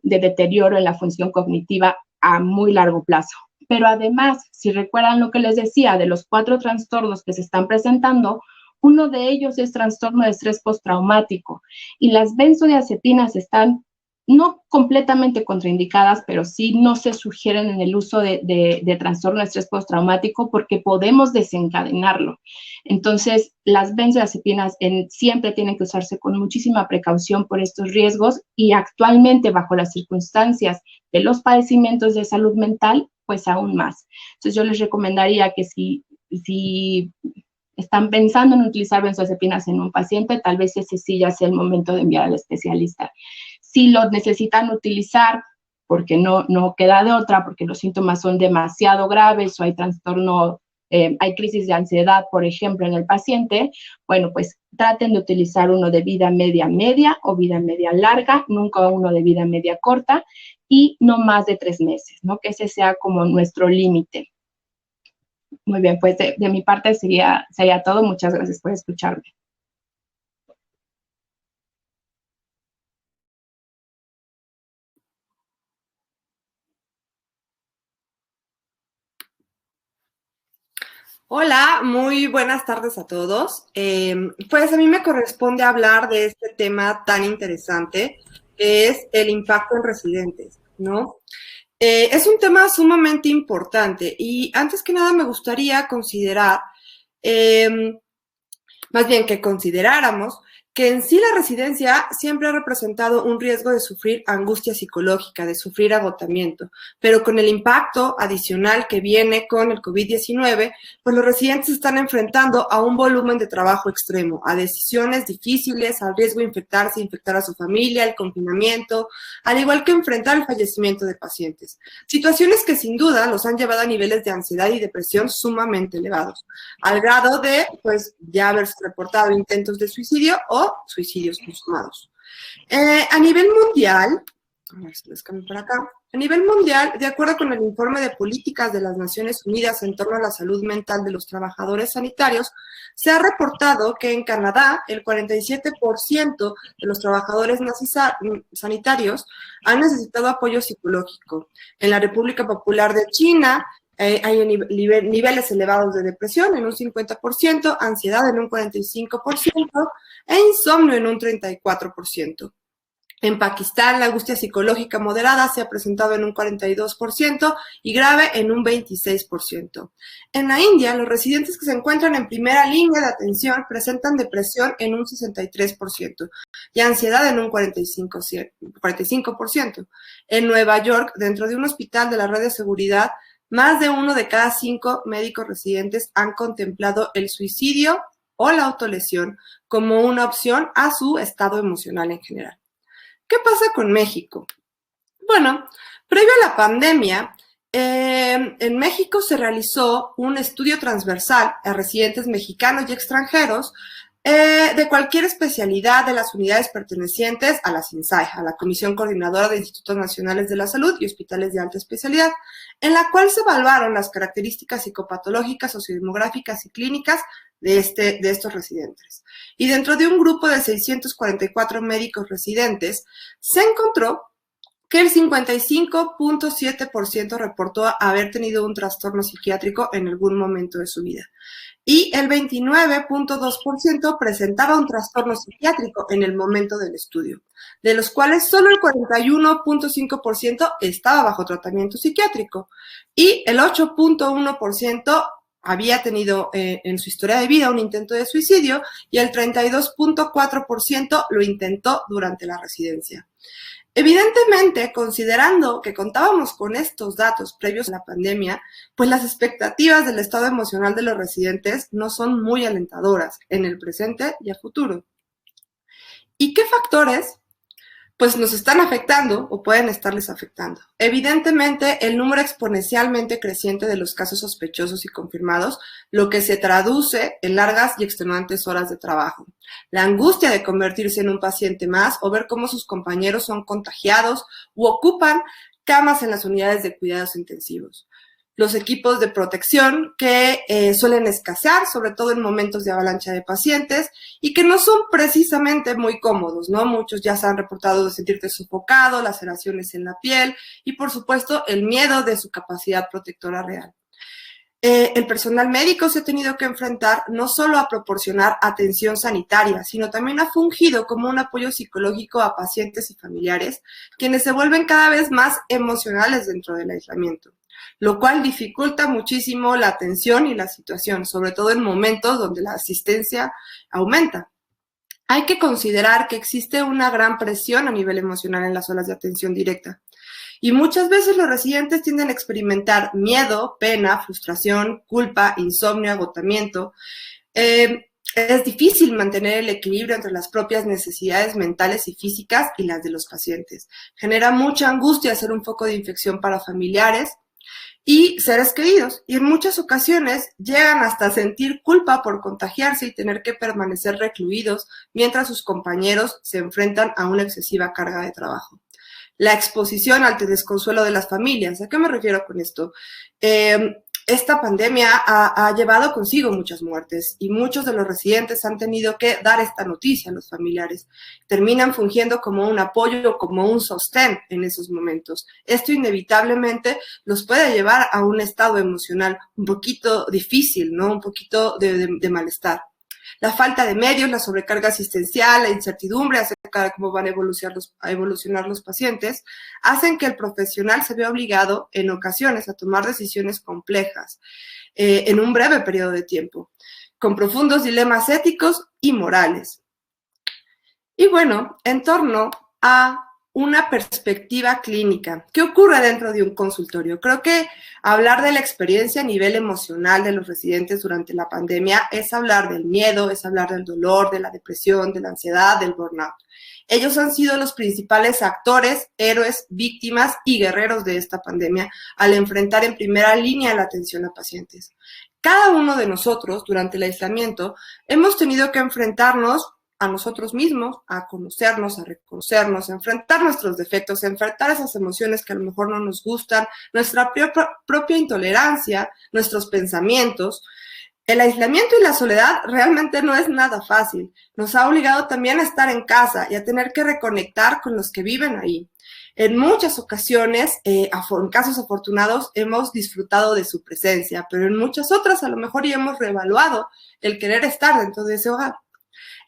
deterioro en la función cognitiva a muy largo plazo. Pero además, si recuerdan lo que les decía de los 4 trastornos que se están presentando, uno de ellos es trastorno de estrés postraumático y las benzodiazepinas están no completamente contraindicadas, pero sí no se sugieren en el uso de trastorno de estrés postraumático porque podemos desencadenarlo. Entonces, las benzodiazepinas siempre tienen que usarse con muchísima precaución por estos riesgos y actualmente bajo las circunstancias de los padecimientos de salud mental, pues aún más. Entonces, yo les recomendaría que si están pensando en utilizar benzodiazepinas en un paciente, tal vez ese sí ya sea el momento de enviar al especialista. Si lo necesitan utilizar porque no queda de otra, porque los síntomas son demasiado graves o hay trastorno, hay crisis de ansiedad, por ejemplo, en el paciente, bueno, pues traten de utilizar uno de vida media o vida media larga, nunca uno de vida media corta y no más de 3 meses, ¿no? Que ese sea como nuestro límite. Muy bien, pues de mi parte sería todo. Muchas gracias por escucharme. Hola, muy buenas tardes a todos. Pues a mí me corresponde hablar de este tema tan interesante, que es el impacto en residentes, ¿no? Es un tema sumamente importante y antes que nada me gustaría considerar, más bien que consideráramos que en sí la residencia siempre ha representado un riesgo de sufrir angustia psicológica, de sufrir agotamiento, pero con el impacto adicional que viene con el COVID-19, pues los residentes se están enfrentando a un volumen de trabajo extremo, a decisiones difíciles, al riesgo de infectarse, infectar a su familia, el confinamiento, al igual que enfrentar el fallecimiento de pacientes. Situaciones que sin duda los han llevado a niveles de ansiedad y depresión sumamente elevados, al grado de, pues, ya haberse reportado intentos de suicidio o suicidios consumados. A nivel mundial, a ver si les cambio por acá. A nivel mundial, de acuerdo con el informe de políticas de las Naciones Unidas en torno a la salud mental de los trabajadores sanitarios, se ha reportado que en Canadá el 47% de los trabajadores sanitarios han necesitado apoyo psicológico. En la República Popular de China hay niveles elevados de depresión en un 50%, ansiedad en un 45% e insomnio en un 34%. En Pakistán, la angustia psicológica moderada se ha presentado en un 42% y grave en un 26%. En la India, los residentes que se encuentran en primera línea de atención presentan depresión en un 63% y ansiedad en un 45%. En Nueva York, dentro de un hospital de la red de seguridad, más de 1 de cada 5 médicos residentes han contemplado el suicidio o la autolesión como una opción a su estado emocional en general. ¿Qué pasa con México? Bueno, previo a la pandemia, en México se realizó un estudio transversal a residentes mexicanos y extranjeros de cualquier especialidad de las unidades pertenecientes a la CINSAI, a la Comisión Coordinadora de Institutos Nacionales de la Salud y Hospitales de Alta Especialidad, en la cual se evaluaron las características psicopatológicas, sociodemográficas y clínicas de estos residentes. Y dentro de un grupo de 644 médicos residentes, se encontró que el 55.7% reportó haber tenido un trastorno psiquiátrico en algún momento de su vida. Y el 29.2% presentaba un trastorno psiquiátrico en el momento del estudio, de los cuales solo el 41.5% estaba bajo tratamiento psiquiátrico y el 8.1% había tenido en su historia de vida un intento de suicidio y el 32.4% lo intentó durante la residencia. Evidentemente, considerando que contábamos con estos datos previos a la pandemia, pues las expectativas del estado emocional de los residentes no son muy alentadoras en el presente y a futuro. ¿Y qué factores? Pues nos están afectando o pueden estarles afectando. Evidentemente, el número exponencialmente creciente de los casos sospechosos y confirmados, lo que se traduce en largas y extenuantes horas de trabajo. La angustia de convertirse en un paciente más o ver cómo sus compañeros son contagiados u ocupan camas en las unidades de cuidados intensivos. Los equipos de protección que suelen escasear, sobre todo en momentos de avalancha de pacientes, y que no son precisamente muy cómodos, ¿no? Muchos ya se han reportado de sentirte sofocado, laceraciones en la piel y, por supuesto, el miedo de su capacidad protectora real. El personal médico se ha tenido que enfrentar no solo a proporcionar atención sanitaria, sino también ha fungido como un apoyo psicológico a pacientes y familiares, quienes se vuelven cada vez más emocionales dentro del aislamiento, lo cual dificulta muchísimo la atención y la situación, sobre todo en momentos donde la asistencia aumenta. Hay que considerar que existe una gran presión a nivel emocional en las olas de atención directa. Y muchas veces los residentes tienden a experimentar miedo, pena, frustración, culpa, insomnio, agotamiento. Es difícil mantener el equilibrio entre las propias necesidades mentales y físicas y las de los pacientes. Genera mucha angustia ser un foco de infección para familiares y seres queridos. Y en muchas ocasiones llegan hasta sentir culpa por contagiarse y tener que permanecer recluidos mientras sus compañeros se enfrentan a una excesiva carga de trabajo. La exposición al desconsuelo de las familias. ¿A qué me refiero con esto? Esta pandemia ha llevado consigo muchas muertes y muchos de los residentes han tenido que dar esta noticia a los familiares. Terminan fungiendo como un apoyo, como un sostén en esos momentos. Esto inevitablemente los puede llevar a un estado emocional un poquito difícil, ¿no? Un poquito de malestar. La falta de medios, la sobrecarga asistencial, la incertidumbre acerca de cómo van a evolucionar los pacientes, hacen que el profesional se vea obligado en ocasiones a tomar decisiones complejas en un breve periodo de tiempo, con profundos dilemas éticos y morales. Y bueno, en torno a una perspectiva clínica. ¿Qué ocurre dentro de un consultorio? Creo que hablar de la experiencia a nivel emocional de los residentes durante la pandemia es hablar del miedo, es hablar del dolor, de la depresión, de la ansiedad, del burnout. Ellos han sido los principales actores, héroes, víctimas y guerreros de esta pandemia al enfrentar en primera línea la atención a pacientes. Cada uno de nosotros, durante el aislamiento, hemos tenido que enfrentarnos a nosotros mismos, a conocernos, a reconocernos, a enfrentar nuestros defectos, a enfrentar esas emociones que a lo mejor no nos gustan, nuestra propia intolerancia, nuestros pensamientos. El aislamiento y la soledad realmente no es nada fácil. Nos ha obligado también a estar en casa y a tener que reconectar con los que viven ahí. En muchas ocasiones, en casos afortunados, hemos disfrutado de su presencia, pero en muchas otras a lo mejor ya hemos reevaluado el querer estar dentro de ese hogar.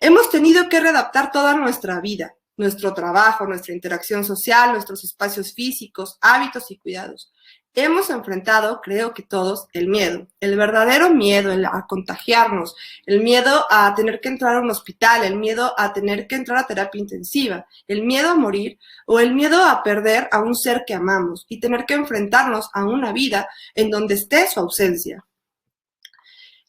Hemos tenido que readaptar toda nuestra vida, nuestro trabajo, nuestra interacción social, nuestros espacios físicos, hábitos y cuidados. Hemos enfrentado, creo que todos, el miedo, el verdadero miedo a contagiarnos, el miedo a tener que entrar a un hospital, el miedo a tener que entrar a terapia intensiva, el miedo a morir o el miedo a perder a un ser que amamos y tener que enfrentarnos a una vida en donde esté su ausencia.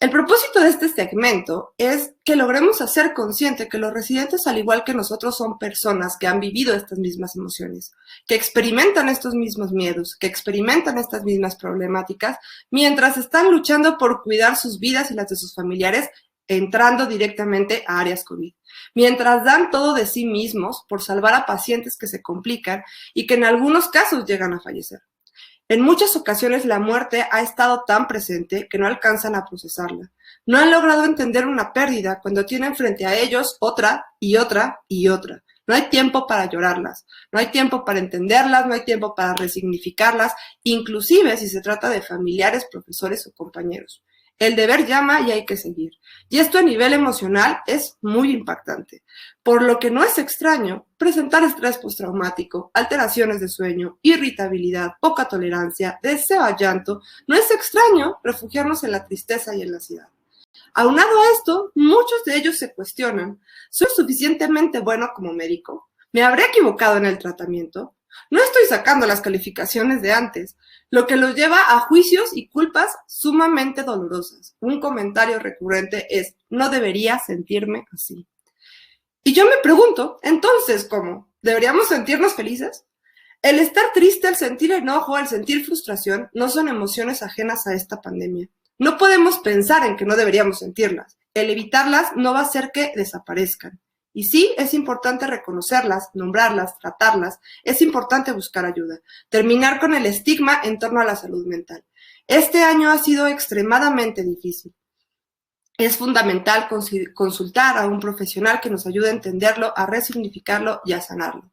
El propósito de este segmento es que logremos hacer consciente que los residentes, al igual que nosotros, son personas que han vivido estas mismas emociones, que experimentan estos mismos miedos, que experimentan estas mismas problemáticas, mientras están luchando por cuidar sus vidas y las de sus familiares, entrando directamente a áreas COVID, mientras dan todo de sí mismos por salvar a pacientes que se complican y que en algunos casos llegan a fallecer. En muchas ocasiones la muerte ha estado tan presente que no alcanzan a procesarla. No han logrado entender una pérdida cuando tienen frente a ellos otra y otra y otra. No hay tiempo para llorarlas, no hay tiempo para entenderlas, no hay tiempo para resignificarlas, inclusive si se trata de familiares, profesores o compañeros. El deber llama y hay que seguir. Y esto a nivel emocional es muy impactante, por lo que no es extraño presentar estrés postraumático, alteraciones de sueño, irritabilidad, poca tolerancia, deseo a llanto. No es extraño refugiarnos en la tristeza y en la ansiedad. Aunado a esto, muchos de ellos se cuestionan, ¿soy suficientemente bueno como médico? ¿Me habré equivocado en el tratamiento? No estoy sacando las calificaciones de antes, lo que los lleva a juicios y culpas sumamente dolorosas. Un comentario recurrente es, no debería sentirme así. Y yo me pregunto, entonces, ¿cómo? ¿Deberíamos sentirnos felices? El estar triste, el sentir enojo, el sentir frustración, no son emociones ajenas a esta pandemia. No podemos pensar en que no deberíamos sentirlas. El evitarlas no va a hacer que desaparezcan. Y sí, es importante reconocerlas, nombrarlas, tratarlas, es importante buscar ayuda, terminar con el estigma en torno a la salud mental. Este año ha sido extremadamente difícil. Es fundamental consultar a un profesional que nos ayude a entenderlo, a resignificarlo y a sanarlo.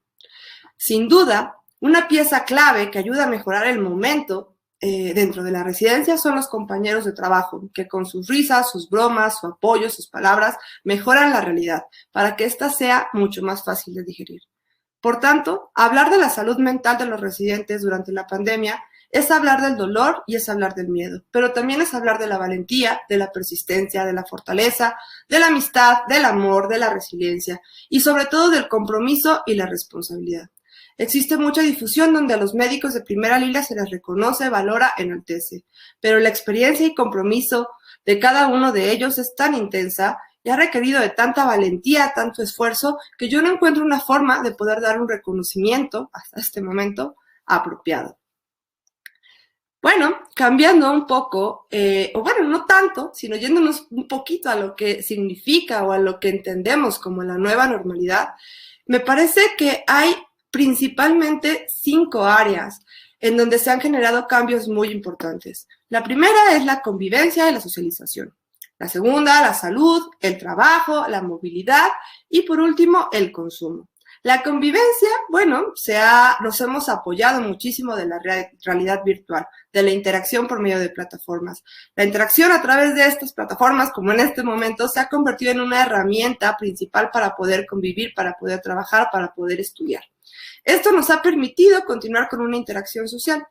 Sin duda, una pieza clave que ayuda a mejorar el momento dentro de la residencia son los compañeros de trabajo, que con sus risas, sus bromas, su apoyo, sus palabras, mejoran la realidad para que ésta sea mucho más fácil de digerir. Por tanto, hablar de la salud mental de los residentes durante la pandemia es hablar del dolor y es hablar del miedo, pero también es hablar de la valentía, de la persistencia, de la fortaleza, de la amistad, del amor, de la resiliencia y sobre todo del compromiso y la responsabilidad. Existe mucha difusión donde a los médicos de primera línea se les reconoce, valora, enaltece, pero la experiencia y compromiso de cada uno de ellos es tan intensa y ha requerido de tanta valentía, tanto esfuerzo, que yo no encuentro una forma de poder dar un reconocimiento, hasta este momento, apropiado. Bueno, cambiando un poco, o bueno, no tanto, sino yéndonos un poquito a lo que significa o a lo que entendemos como la nueva normalidad, me parece que hay principalmente 5 áreas en donde se han generado cambios muy importantes. La primera es la convivencia y la socialización. La segunda, la salud, el trabajo, la movilidad y por último, el consumo. La convivencia, bueno, nos hemos apoyado muchísimo de la realidad virtual, de la interacción por medio de plataformas. La interacción a través de estas plataformas, como en este momento, se ha convertido en una herramienta principal para poder convivir, para poder trabajar, para poder estudiar. Esto nos ha permitido continuar con una interacción social.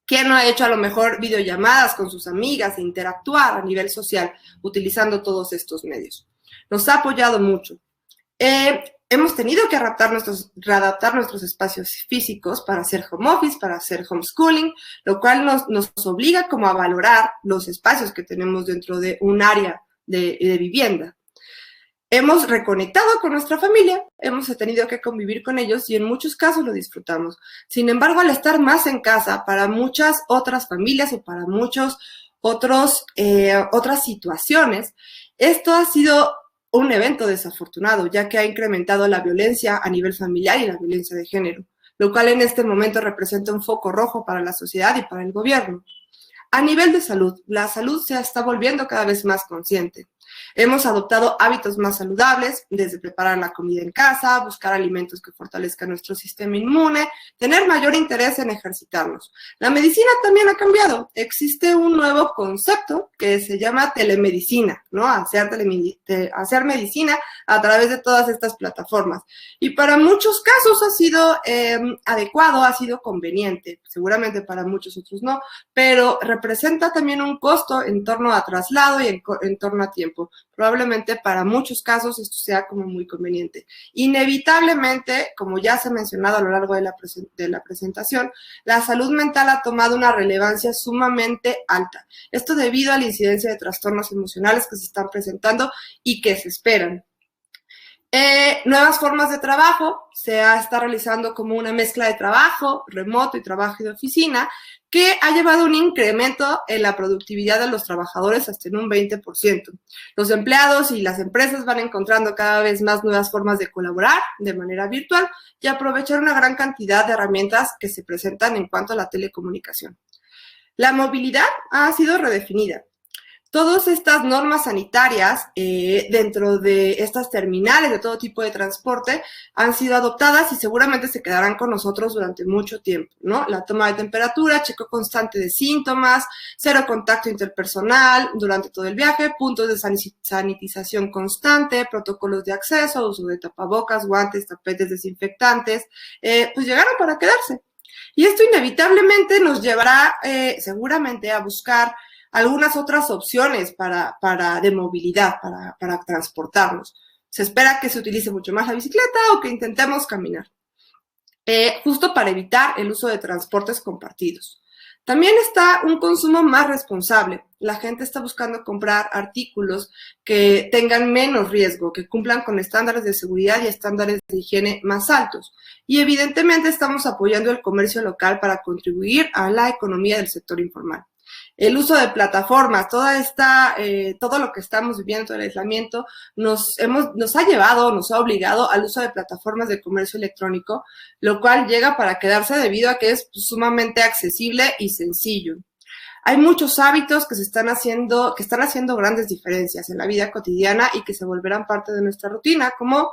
¿Quién no ha hecho a lo mejor videollamadas con sus amigas e interactuar a nivel social utilizando todos estos medios? Nos ha apoyado mucho. Hemos tenido que readaptar nuestros espacios físicos para hacer home office, para hacer homeschooling, lo cual nos obliga como a valorar los espacios que tenemos dentro de un área de vivienda. Hemos reconectado con nuestra familia, hemos tenido que convivir con ellos y en muchos casos lo disfrutamos. Sin embargo, al estar más en casa, para muchas otras familias o para muchos otras situaciones, esto ha sido un evento desafortunado, ya que ha incrementado la violencia a nivel familiar y la violencia de género, lo cual en este momento representa un foco rojo para la sociedad y para el gobierno. A nivel de salud, la salud se está volviendo cada vez más consciente. Hemos adoptado hábitos más saludables, desde preparar la comida en casa, buscar alimentos que fortalezcan nuestro sistema inmune, tener mayor interés en ejercitarnos. La medicina también ha cambiado. Existe un nuevo concepto que se llama telemedicina, ¿no? Hacer medicina a través de todas estas plataformas. Y para muchos casos ha sido adecuado, ha sido conveniente. Seguramente para muchos otros no, pero representa también un costo en torno a traslado y en torno a tiempo. Probablemente para muchos casos esto sea como muy conveniente. Inevitablemente, como ya se ha mencionado a lo largo de la presentación, la salud mental ha tomado una relevancia sumamente alta. Esto debido a la incidencia de trastornos emocionales que se están presentando y que se esperan. Nuevas formas de trabajo, se está realizando como una mezcla de trabajo remoto y trabajo de oficina, que ha llevado un incremento en la productividad de los trabajadores hasta en un 20%. Los empleados y las empresas van encontrando cada vez más nuevas formas de colaborar de manera virtual y aprovechar una gran cantidad de herramientas que se presentan en cuanto a la telecomunicación. La movilidad ha sido redefinida. Todas estas normas sanitarias dentro de estas terminales de todo tipo de transporte han sido adoptadas y seguramente se quedarán con nosotros durante mucho tiempo, ¿no? La toma de temperatura, chequeo constante de síntomas, cero contacto interpersonal durante todo el viaje, puntos de sanitización constante, protocolos de acceso, uso de tapabocas, guantes, tapetes desinfectantes, pues llegaron para quedarse. Y esto inevitablemente nos llevará seguramente a buscar algunas otras opciones de movilidad, para transportarnos. Se espera que se utilice mucho más la bicicleta o que intentemos caminar, justo para evitar el uso de transportes compartidos. También está un consumo más responsable. La gente está buscando comprar artículos que tengan menos riesgo, que cumplan con estándares de seguridad y estándares de higiene más altos. Y evidentemente estamos apoyando el comercio local para contribuir a la economía del sector informal. El uso de plataformas, todo lo que estamos viviendo, el aislamiento, nos ha obligado al uso de plataformas de comercio electrónico, lo cual llega para quedarse debido a que es sumamente accesible y sencillo. Hay muchos hábitos que están haciendo grandes diferencias en la vida cotidiana y que se volverán parte de nuestra rutina, como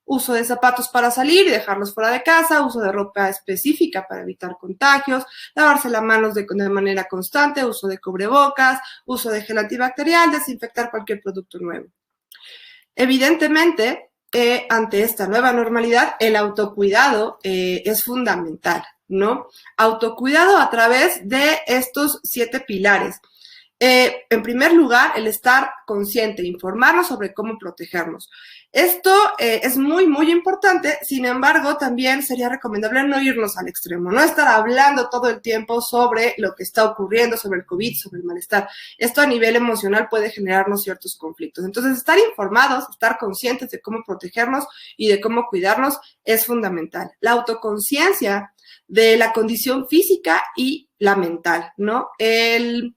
uso de zapatos para salir y dejarlos fuera de casa, uso de ropa específica para evitar contagios, lavarse las manos de manera constante, uso de cubrebocas, uso de gel antibacterial, desinfectar cualquier producto nuevo. Evidentemente, ante esta nueva normalidad, el autocuidado es fundamental, ¿no? Autocuidado a través de estos 7 pilares. En primer lugar, el estar consciente, informarnos sobre cómo protegernos. Esto es muy, muy importante. Sin embargo, también sería recomendable no irnos al extremo, no estar hablando todo el tiempo sobre lo que está ocurriendo, sobre el COVID, sobre el malestar. Esto a nivel emocional puede generarnos ciertos conflictos. Entonces, estar informados, estar conscientes de cómo protegernos y de cómo cuidarnos es fundamental. La autoconciencia de la condición física y la mental, ¿no? El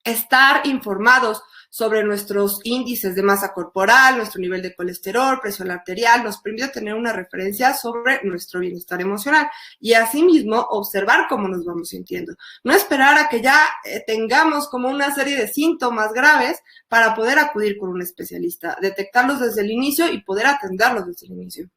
estar informados sobre nuestros índices de masa corporal, nuestro nivel de colesterol, presión arterial, nos permite tener una referencia sobre nuestro bienestar emocional y asimismo observar cómo nos vamos sintiendo. No esperar a que ya tengamos como una serie de síntomas graves para poder acudir con un especialista, detectarlos desde el inicio y poder atenderlos desde el inicio.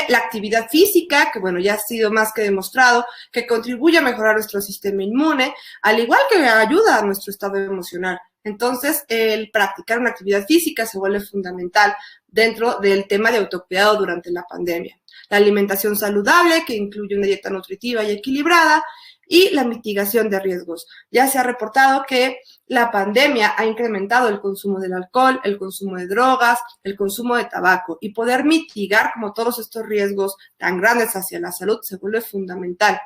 La actividad física, que bueno, ya ha sido más que demostrado, que contribuye a mejorar nuestro sistema inmune, al igual que ayuda a nuestro estado emocional. Entonces, el practicar una actividad física se vuelve fundamental dentro del tema de autocuidado durante la pandemia. La alimentación saludable, que incluye una dieta nutritiva y equilibrada, y la mitigación de riesgos. Ya se ha reportado que la pandemia ha incrementado el consumo del alcohol, el consumo de drogas, el consumo de tabaco, y poder mitigar como todos estos riesgos tan grandes hacia la salud se vuelve fundamental.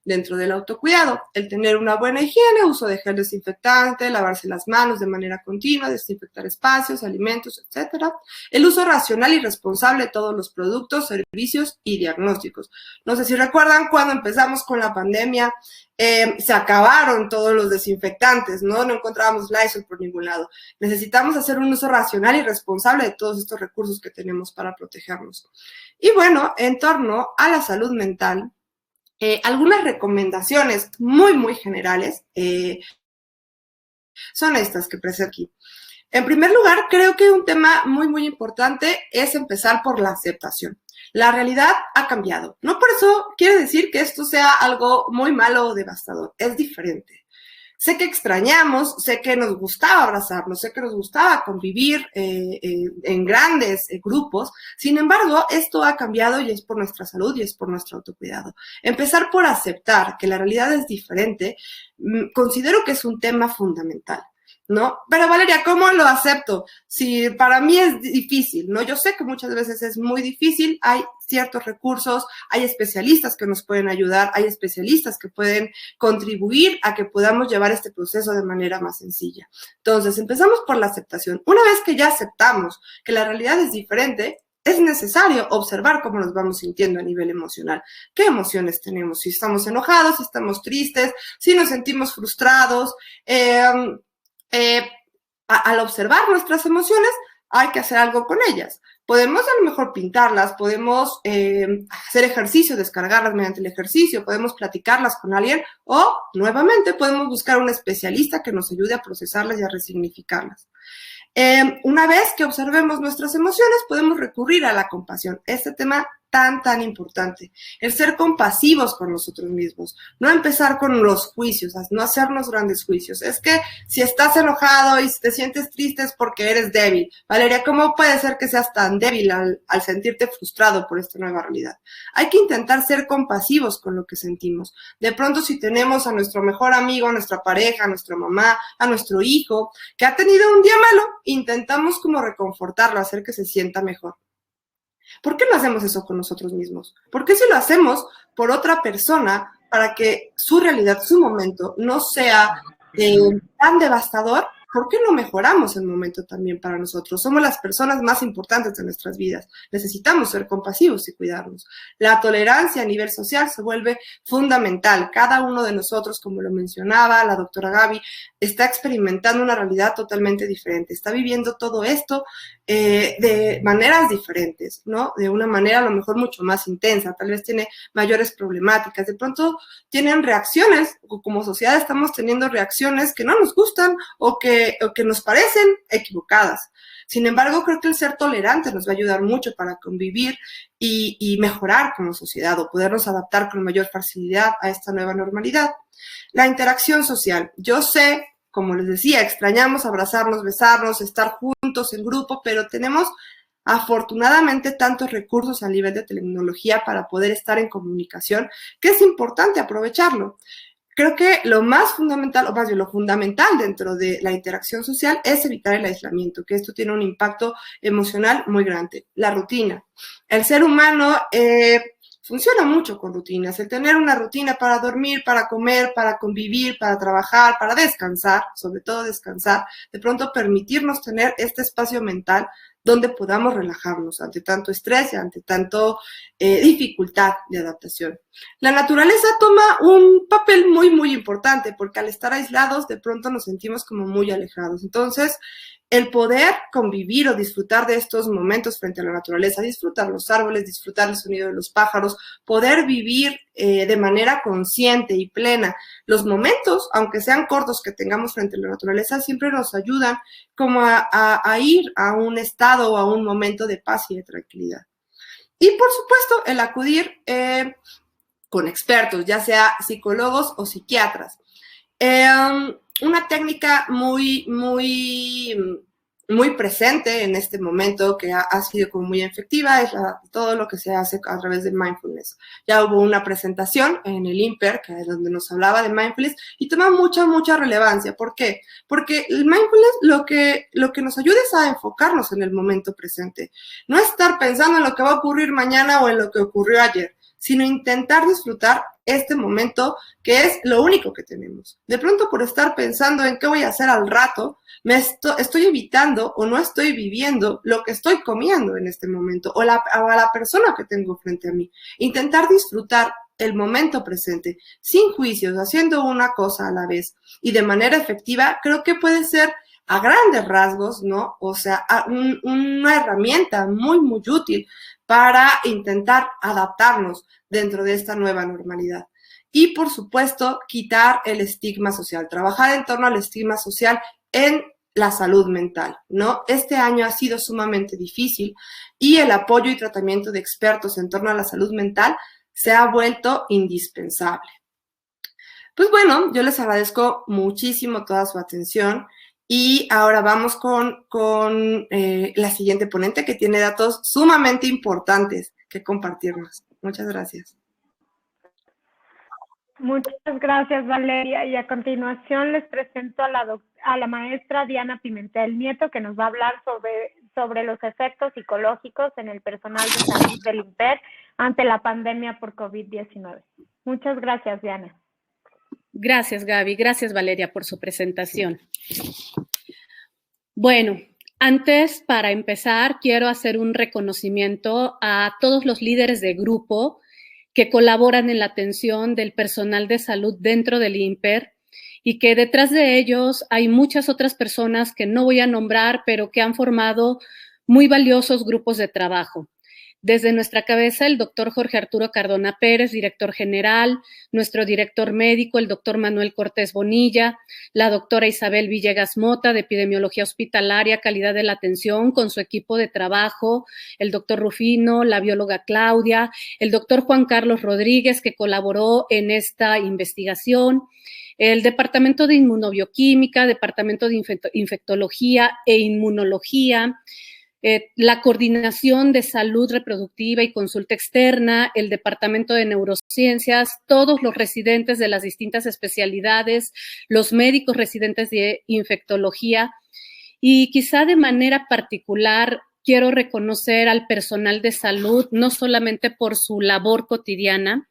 Dentro del autocuidado, el tener una buena higiene, uso de gel desinfectante, lavarse las manos de manera continua, desinfectar espacios, alimentos, etc. El uso racional y responsable de todos los productos, servicios y diagnósticos. No sé si recuerdan cuando empezamos con la pandemia, se acabaron todos los desinfectantes, ¿no? No encontrábamos Lysol por ningún lado. Necesitamos hacer un uso racional y responsable de todos estos recursos que tenemos para protegernos. Y bueno, en torno a la salud mental, algunas recomendaciones muy, muy generales son estas que presento aquí. En primer lugar, creo que un tema muy, muy importante es empezar por la aceptación. La realidad ha cambiado. No por eso quiere decir que esto sea algo muy malo o devastador. Es diferente. Sé que extrañamos, sé que nos gustaba abrazarnos, sé que nos gustaba convivir en grandes grupos. Sin embargo, esto ha cambiado y es por nuestra salud y es por nuestro autocuidado. Empezar por aceptar que la realidad es diferente, considero que es un tema fundamental, ¿no? Pero Valeria, ¿cómo lo acepto? Si para mí es difícil, ¿no? Yo sé que muchas veces es muy difícil, hay ciertos recursos, hay especialistas que nos pueden ayudar, hay especialistas que pueden contribuir a que podamos llevar este proceso de manera más sencilla. Entonces, empezamos por la aceptación. Una vez que ya aceptamos que la realidad es diferente, es necesario observar cómo nos vamos sintiendo a nivel emocional. ¿Qué emociones tenemos? Si estamos enojados, si estamos tristes, si nos sentimos frustrados, al observar nuestras emociones, hay que hacer algo con ellas. Podemos a lo mejor pintarlas, podemos hacer ejercicio, descargarlas mediante el ejercicio, podemos platicarlas con alguien o, nuevamente, podemos buscar un especialista que nos ayude a procesarlas y a resignificarlas. Una vez que observemos nuestras emociones, podemos recurrir a la compasión. Este tema tan importante. El ser compasivos con nosotros mismos. No empezar con los juicios, no hacernos grandes juicios. Es que si estás enojado y si te sientes triste es porque eres débil. Valeria, ¿cómo puede ser que seas tan débil al sentirte frustrado por esta nueva realidad? Hay que intentar ser compasivos con lo que sentimos. De pronto, si tenemos a nuestro mejor amigo, a nuestra pareja, a nuestra mamá, a nuestro hijo, que ha tenido un día malo, intentamos como reconfortarlo, hacer que se sienta mejor. ¿Por qué no hacemos eso con nosotros mismos? ¿Por qué si lo hacemos por otra persona para que su realidad, su momento, no sea tan devastador? ¿Por qué no mejoramos el momento también para nosotros? Somos las personas más importantes de nuestras vidas. Necesitamos ser compasivos y cuidarnos. La tolerancia a nivel social se vuelve fundamental. Cada uno de nosotros, como lo mencionaba la doctora Gaby, está experimentando una realidad totalmente diferente. Está viviendo todo esto de maneras diferentes, ¿no? De una manera a lo mejor mucho más intensa. Tal vez tiene mayores problemáticas. De pronto tienen reacciones, o como sociedad estamos teniendo reacciones que no nos gustan o que nos parecen equivocadas. Sin embargo, creo que el ser tolerante nos va a ayudar mucho para convivir y mejorar como sociedad o podernos adaptar con mayor facilidad a esta nueva normalidad. La interacción social. Yo sé, como les decía, extrañamos abrazarnos, besarnos, estar juntos en grupo, pero tenemos afortunadamente tantos recursos a nivel de tecnología para poder estar en comunicación que es importante aprovecharlo. Creo que lo más fundamental, o más bien lo fundamental dentro de la interacción social es evitar el aislamiento, que esto tiene un impacto emocional muy grande. La rutina. El ser humano funciona mucho con rutinas. El tener una rutina para dormir, para comer, para convivir, para trabajar, para descansar, sobre todo descansar, de pronto permitirnos tener este espacio mental donde podamos relajarnos ante tanto estrés y ante tanto dificultad de adaptación. La naturaleza toma un papel muy importante porque al estar aislados de pronto nos sentimos como muy alejados. Entonces, el poder convivir o disfrutar de estos momentos frente a la naturaleza, disfrutar los árboles, disfrutar el sonido de los pájaros, poder vivir de manera consciente y plena los momentos, aunque sean cortos, que tengamos frente a la naturaleza, siempre nos ayudan como a ir a un estado o a un momento de paz y de tranquilidad. Y por supuesto, el acudir con expertos, ya sea psicólogos o psiquiatras. Una técnica muy presente en este momento que ha sido como muy efectiva es todo lo que se hace a través de mindfulness. Ya hubo una presentación en el IMPER que es donde nos hablaba de mindfulness y toma mucha relevancia. ¿Por qué? Porque el mindfulness lo que nos ayuda es a enfocarnos en el momento presente. No estar pensando en lo que va a ocurrir mañana o en lo que ocurrió ayer, sino intentar disfrutar este momento que es lo único que tenemos. De pronto, por estar pensando en qué voy a hacer al rato, estoy evitando o no estoy viviendo lo que estoy comiendo en este momento o a la persona que tengo frente a mí. Intentar disfrutar el momento presente, sin juicios, haciendo una cosa a la vez y de manera efectiva, creo que puede ser a grandes rasgos, ¿no? O sea, una herramienta muy útil para intentar adaptarnos dentro de esta nueva normalidad. Y, por supuesto, quitar el estigma social, trabajar en torno al estigma social en la salud mental, ¿no? Este año ha sido sumamente difícil y el apoyo y tratamiento de expertos en torno a la salud mental se ha vuelto indispensable. Pues bueno, yo les agradezco muchísimo toda su atención y ahora vamos con la siguiente ponente que tiene datos sumamente importantes que compartirnos. Muchas gracias. Muchas gracias, Valeria. Y a continuación les presento a la maestra Diana Pimentel Nieto, que nos va a hablar sobre los efectos psicológicos en el personal de salud del INPER ante la pandemia por COVID-19. Muchas gracias, Diana. Gracias, Gaby. Gracias, Valeria, por su presentación. Bueno, antes, para empezar, quiero hacer un reconocimiento a todos los líderes de grupo que colaboran en la atención del personal de salud dentro del INPER y que detrás de ellos hay muchas otras personas que no voy a nombrar, pero que han formado muy valiosos grupos de trabajo. Desde nuestra cabeza, el doctor Jorge Arturo Cardona Pérez, director general, nuestro director médico, el doctor Manuel Cortés Bonilla, la doctora Isabel Villegas Mota, de Epidemiología Hospitalaria, Calidad de la Atención, con su equipo de trabajo, el doctor Rufino, la bióloga Claudia, el doctor Juan Carlos Rodríguez, que colaboró en esta investigación, el Departamento de Inmunobioquímica, Departamento de Infectología e Inmunología, la Coordinación de Salud Reproductiva y Consulta Externa, el Departamento de Neurociencias, todos los residentes de las distintas especialidades, los médicos residentes de infectología y quizá de manera particular quiero reconocer al personal de salud, no solamente por su labor cotidiana,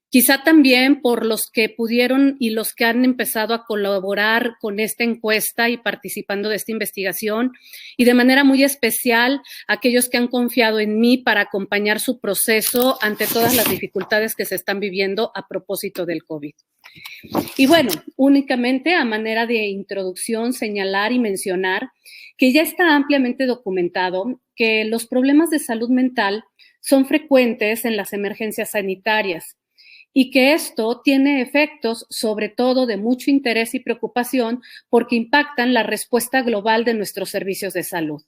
quizá también por los que pudieron y los que han empezado a colaborar con esta encuesta y participando de esta investigación, y de manera muy especial aquellos que han confiado en mí para acompañar su proceso ante todas las dificultades que se están viviendo a propósito del COVID. Y bueno, únicamente a manera de introducción, señalar y mencionar que ya está ampliamente documentado que los problemas de salud mental son frecuentes en las emergencias sanitarias, y que esto tiene efectos sobre todo de mucho interés y preocupación porque impactan la respuesta global de nuestros servicios de salud.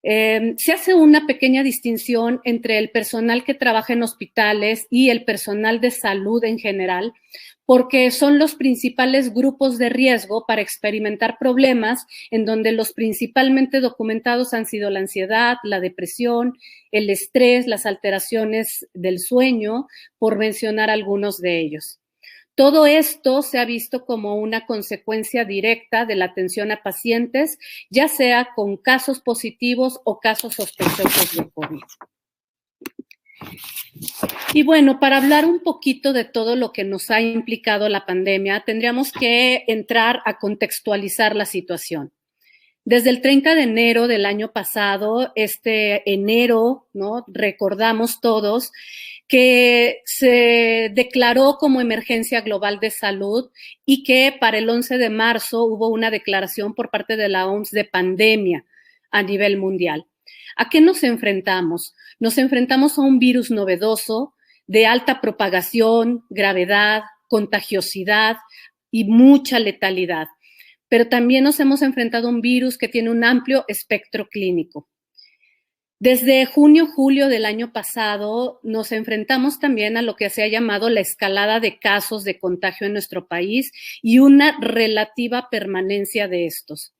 Se hace una pequeña distinción entre el personal que trabaja en hospitales y el personal de salud en general, porque son los principales grupos de riesgo para experimentar problemas en donde los principalmente documentados han sido la ansiedad, la depresión, el estrés, las alteraciones del sueño, por mencionar algunos de ellos. Todo esto se ha visto como una consecuencia directa de la atención a pacientes, ya sea con casos positivos o casos sospechosos de COVID. Y bueno, para hablar un poquito de todo lo que nos ha implicado la pandemia, tendríamos que entrar a contextualizar la situación. Desde el 30 de enero del año pasado, este enero, ¿no? Recordamos todos que se declaró como emergencia global de salud y que para el 11 de marzo hubo una declaración por parte de la OMS de pandemia a nivel mundial. ¿A qué nos enfrentamos? Nos enfrentamos a un virus novedoso de alta propagación, gravedad, contagiosidad y mucha letalidad. Pero también nos hemos enfrentado a un virus que tiene un amplio espectro clínico. Desde junio, julio del año pasado, nos enfrentamos también a lo que se ha llamado la escalada de casos de contagio en nuestro país y una relativa permanencia de estos.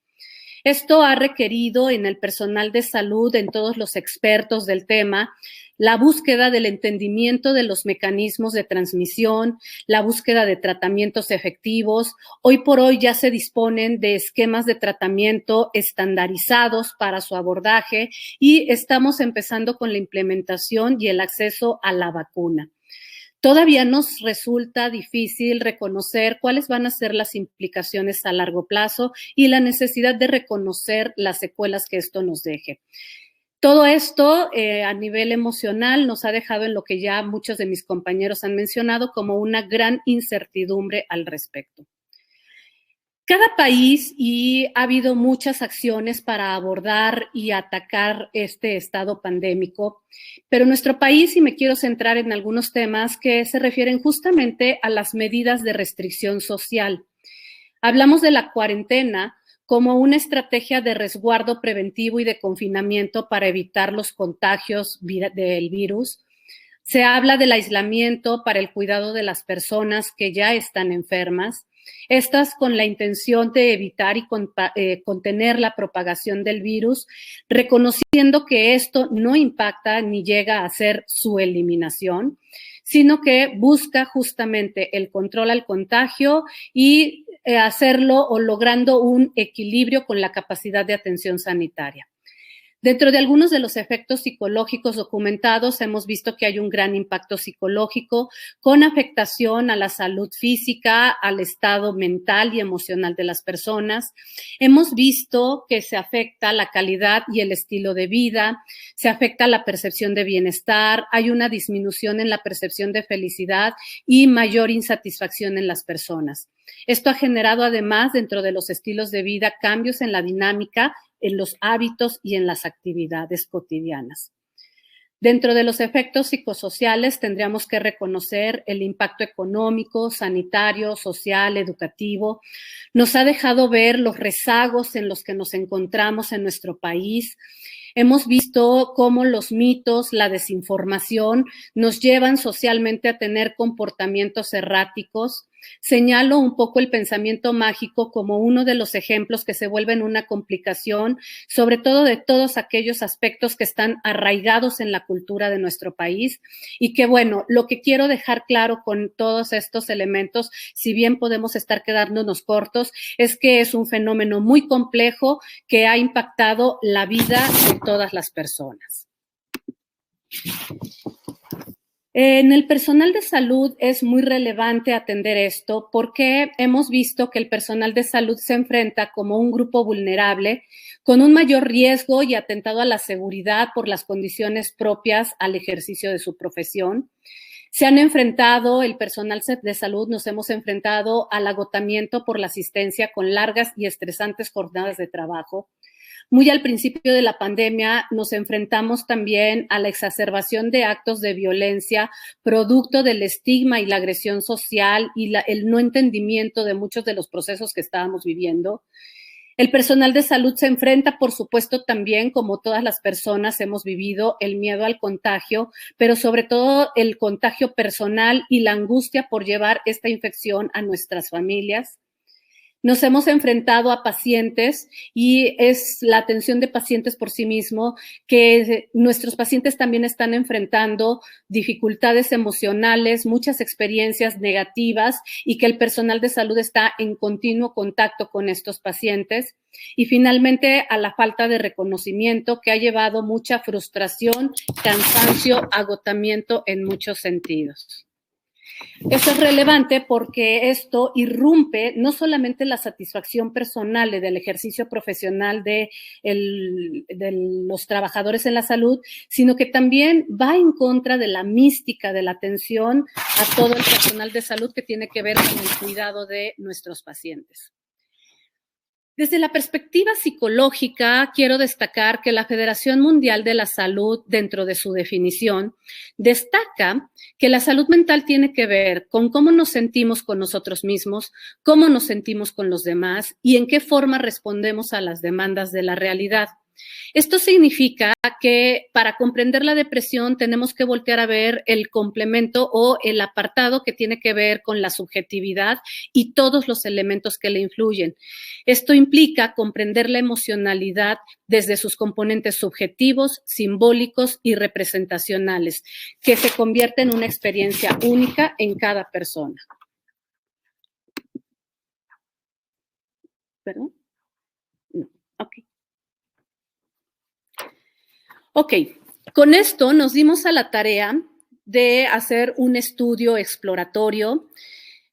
Esto ha requerido en el personal de salud, en todos los expertos del tema, la búsqueda del entendimiento de los mecanismos de transmisión, la búsqueda de tratamientos efectivos. Hoy por hoy ya se disponen de esquemas de tratamiento estandarizados para su abordaje y estamos empezando con la implementación y el acceso a la vacuna. Todavía nos resulta difícil reconocer cuáles van a ser las implicaciones a largo plazo y la necesidad de reconocer las secuelas que esto nos deje. Todo esto a nivel emocional nos ha dejado en lo que ya muchos de mis compañeros han mencionado como una gran incertidumbre al respecto. Cada país y ha habido muchas acciones para abordar y atacar este estado pandémico, pero nuestro país, y me quiero centrar en algunos temas que se refieren justamente a las medidas de restricción social. Hablamos de la cuarentena como una estrategia de resguardo preventivo y de confinamiento para evitar los contagios del virus. Se habla del aislamiento para el cuidado de las personas que ya están enfermas, estas con la intención de evitar y contener la propagación del virus, reconociendo que esto no impacta ni llega a ser su eliminación, sino que busca justamente el control al contagio y hacerlo o logrando un equilibrio con la capacidad de atención sanitaria. Dentro de algunos de los efectos psicológicos documentados, hemos visto que hay un gran impacto psicológico con afectación a la salud física, al estado mental y emocional de las personas. Hemos visto que se afecta la calidad y el estilo de vida, se afecta la percepción de bienestar, hay una disminución en la percepción de felicidad y mayor insatisfacción en las personas. Esto ha generado además dentro de los estilos de vida cambios en la dinámica, en los hábitos y en las actividades cotidianas. Dentro de los efectos psicosociales tendríamos que reconocer el impacto económico, sanitario, social, educativo. Nos ha dejado ver los rezagos en los que nos encontramos en nuestro país. Hemos visto cómo los mitos, la desinformación nos llevan socialmente a tener comportamientos erráticos. Señalo un poco el pensamiento mágico como uno de los ejemplos que se vuelven una complicación, sobre todo de todos aquellos aspectos que están arraigados en la cultura de nuestro país y que, bueno, lo que quiero dejar claro con todos estos elementos, si bien podemos estar quedándonos cortos, es que es un fenómeno muy complejo que ha impactado la vida de todas las personas. En el personal de salud es muy relevante atender esto porque hemos visto que el personal de salud se enfrenta como un grupo vulnerable con un mayor riesgo y atentado a la seguridad por las condiciones propias al ejercicio de su profesión. Se han enfrentado, el personal de salud nos hemos enfrentado al agotamiento por la asistencia con largas y estresantes jornadas de trabajo. Muy al principio de la pandemia nos enfrentamos también a la exacerbación de actos de violencia, producto del estigma y la agresión social y el no entendimiento de muchos de los procesos que estábamos viviendo. El personal de salud se enfrenta, por supuesto, también, como todas las personas, hemos vivido el miedo al contagio, pero sobre todo el contagio personal y la angustia por llevar esta infección a nuestras familias. Nos hemos enfrentado a pacientes y es la atención de pacientes por sí mismo, que nuestros pacientes también están enfrentando dificultades emocionales, muchas experiencias negativas y que el personal de salud está en continuo contacto con estos pacientes. Y finalmente a la falta de reconocimiento que ha llevado mucha frustración, cansancio, agotamiento en muchos sentidos. Esto es relevante porque esto irrumpe no solamente la satisfacción personal del ejercicio profesional de los trabajadores en la salud, sino que también va en contra de la mística de la atención a todo el personal de salud que tiene que ver con el cuidado de nuestros pacientes. Desde la perspectiva psicológica, quiero destacar que la Federación Mundial de la Salud, dentro de su definición, destaca que la salud mental tiene que ver con cómo nos sentimos con nosotros mismos, cómo nos sentimos con los demás y en qué forma respondemos a las demandas de la realidad. Esto significa que para comprender la depresión tenemos que voltear a ver el complemento o el apartado que tiene que ver con la subjetividad y todos los elementos que le influyen. Esto implica comprender la emocionalidad desde sus componentes subjetivos, simbólicos y representacionales, que se convierte en una experiencia única en cada persona. ¿Perdón? No, ok. Ok, con esto nos dimos a la tarea de hacer un estudio exploratorio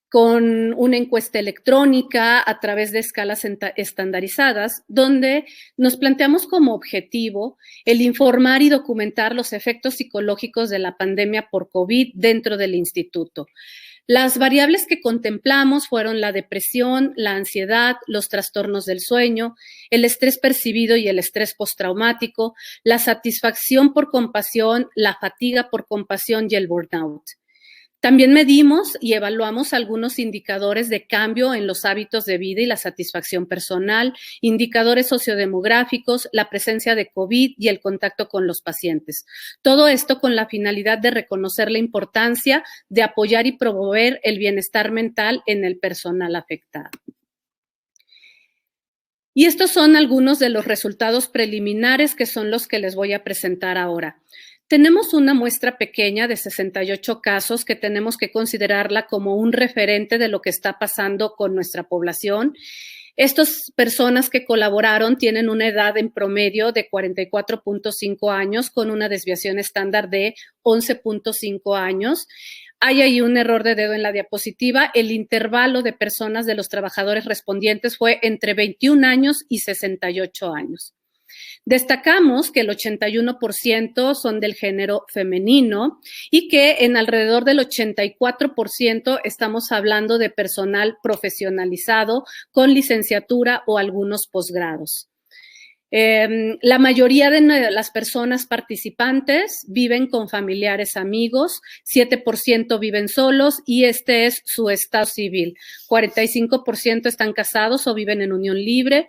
con una encuesta electrónica a través de escalas estandarizadas, donde nos planteamos como objetivo el informar y documentar los efectos psicológicos de la pandemia por COVID dentro del instituto. Las variables que contemplamos fueron la depresión, la ansiedad, los trastornos del sueño, el estrés percibido y el estrés postraumático, la satisfacción por compasión, la fatiga por compasión y el burnout. También medimos y evaluamos algunos indicadores de cambio en los hábitos de vida y la satisfacción personal, indicadores sociodemográficos, la presencia de COVID y el contacto con los pacientes. Todo esto con la finalidad de reconocer la importancia de apoyar y promover el bienestar mental en el personal afectado. Y estos son algunos de los resultados preliminares que son los que les voy a presentar ahora. Tenemos una muestra pequeña de 68 casos que tenemos que considerarla como un referente de lo que está pasando con nuestra población. Estas personas que colaboraron tienen una edad en promedio de 44.5 años con una desviación estándar de 11.5 años. Hay ahí un error de dedo en la diapositiva. El intervalo de personas de los trabajadores respondientes fue entre 21 años y 68 años. Destacamos que el 81% son del género femenino y que en alrededor del 84% estamos hablando de personal profesionalizado con licenciatura o algunos posgrados. La mayoría de las personas participantes viven con familiares amigos, 7% viven solos y este es su estado civil. 45% están casados o viven en unión libre.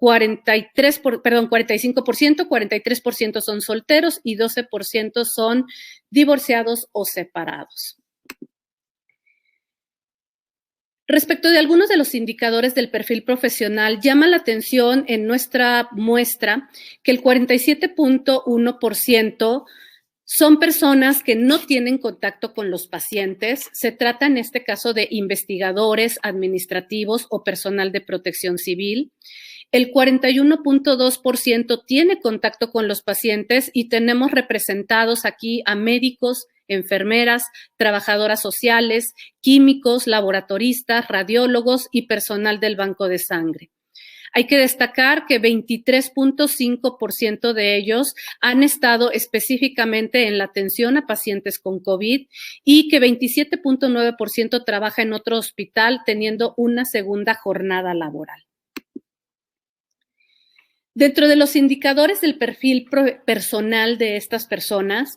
45%, 43% son solteros y 12% son divorciados o separados. Respecto de algunos de los indicadores del perfil profesional, llama la atención en nuestra muestra que el 47.1% son personas que no tienen contacto con los pacientes. Se trata en este caso de investigadores, administrativos o personal de protección civil. El 41.2% tiene contacto con los pacientes y tenemos representados aquí a médicos, enfermeras, trabajadoras sociales, químicos, laboratoristas, radiólogos y personal del banco de sangre. Hay que destacar que 23.5% de ellos han estado específicamente en la atención a pacientes con COVID y que 27.9% trabaja en otro hospital teniendo una segunda jornada laboral. Dentro de los indicadores del perfil personal de estas personas,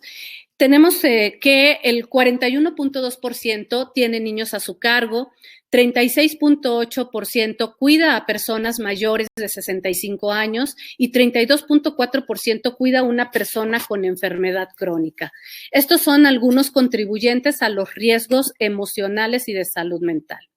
tenemos que el 41.2% tiene niños a su cargo, 36.8% cuida a personas mayores de 65 años y 32.4% cuida a una persona con enfermedad crónica. Estos son algunos contribuyentes a los riesgos emocionales y de salud mental.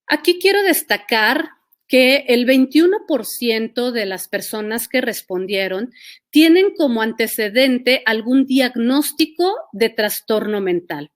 Aquí quiero destacar que el 21% de las personas que respondieron tienen como antecedente algún diagnóstico de trastorno mental.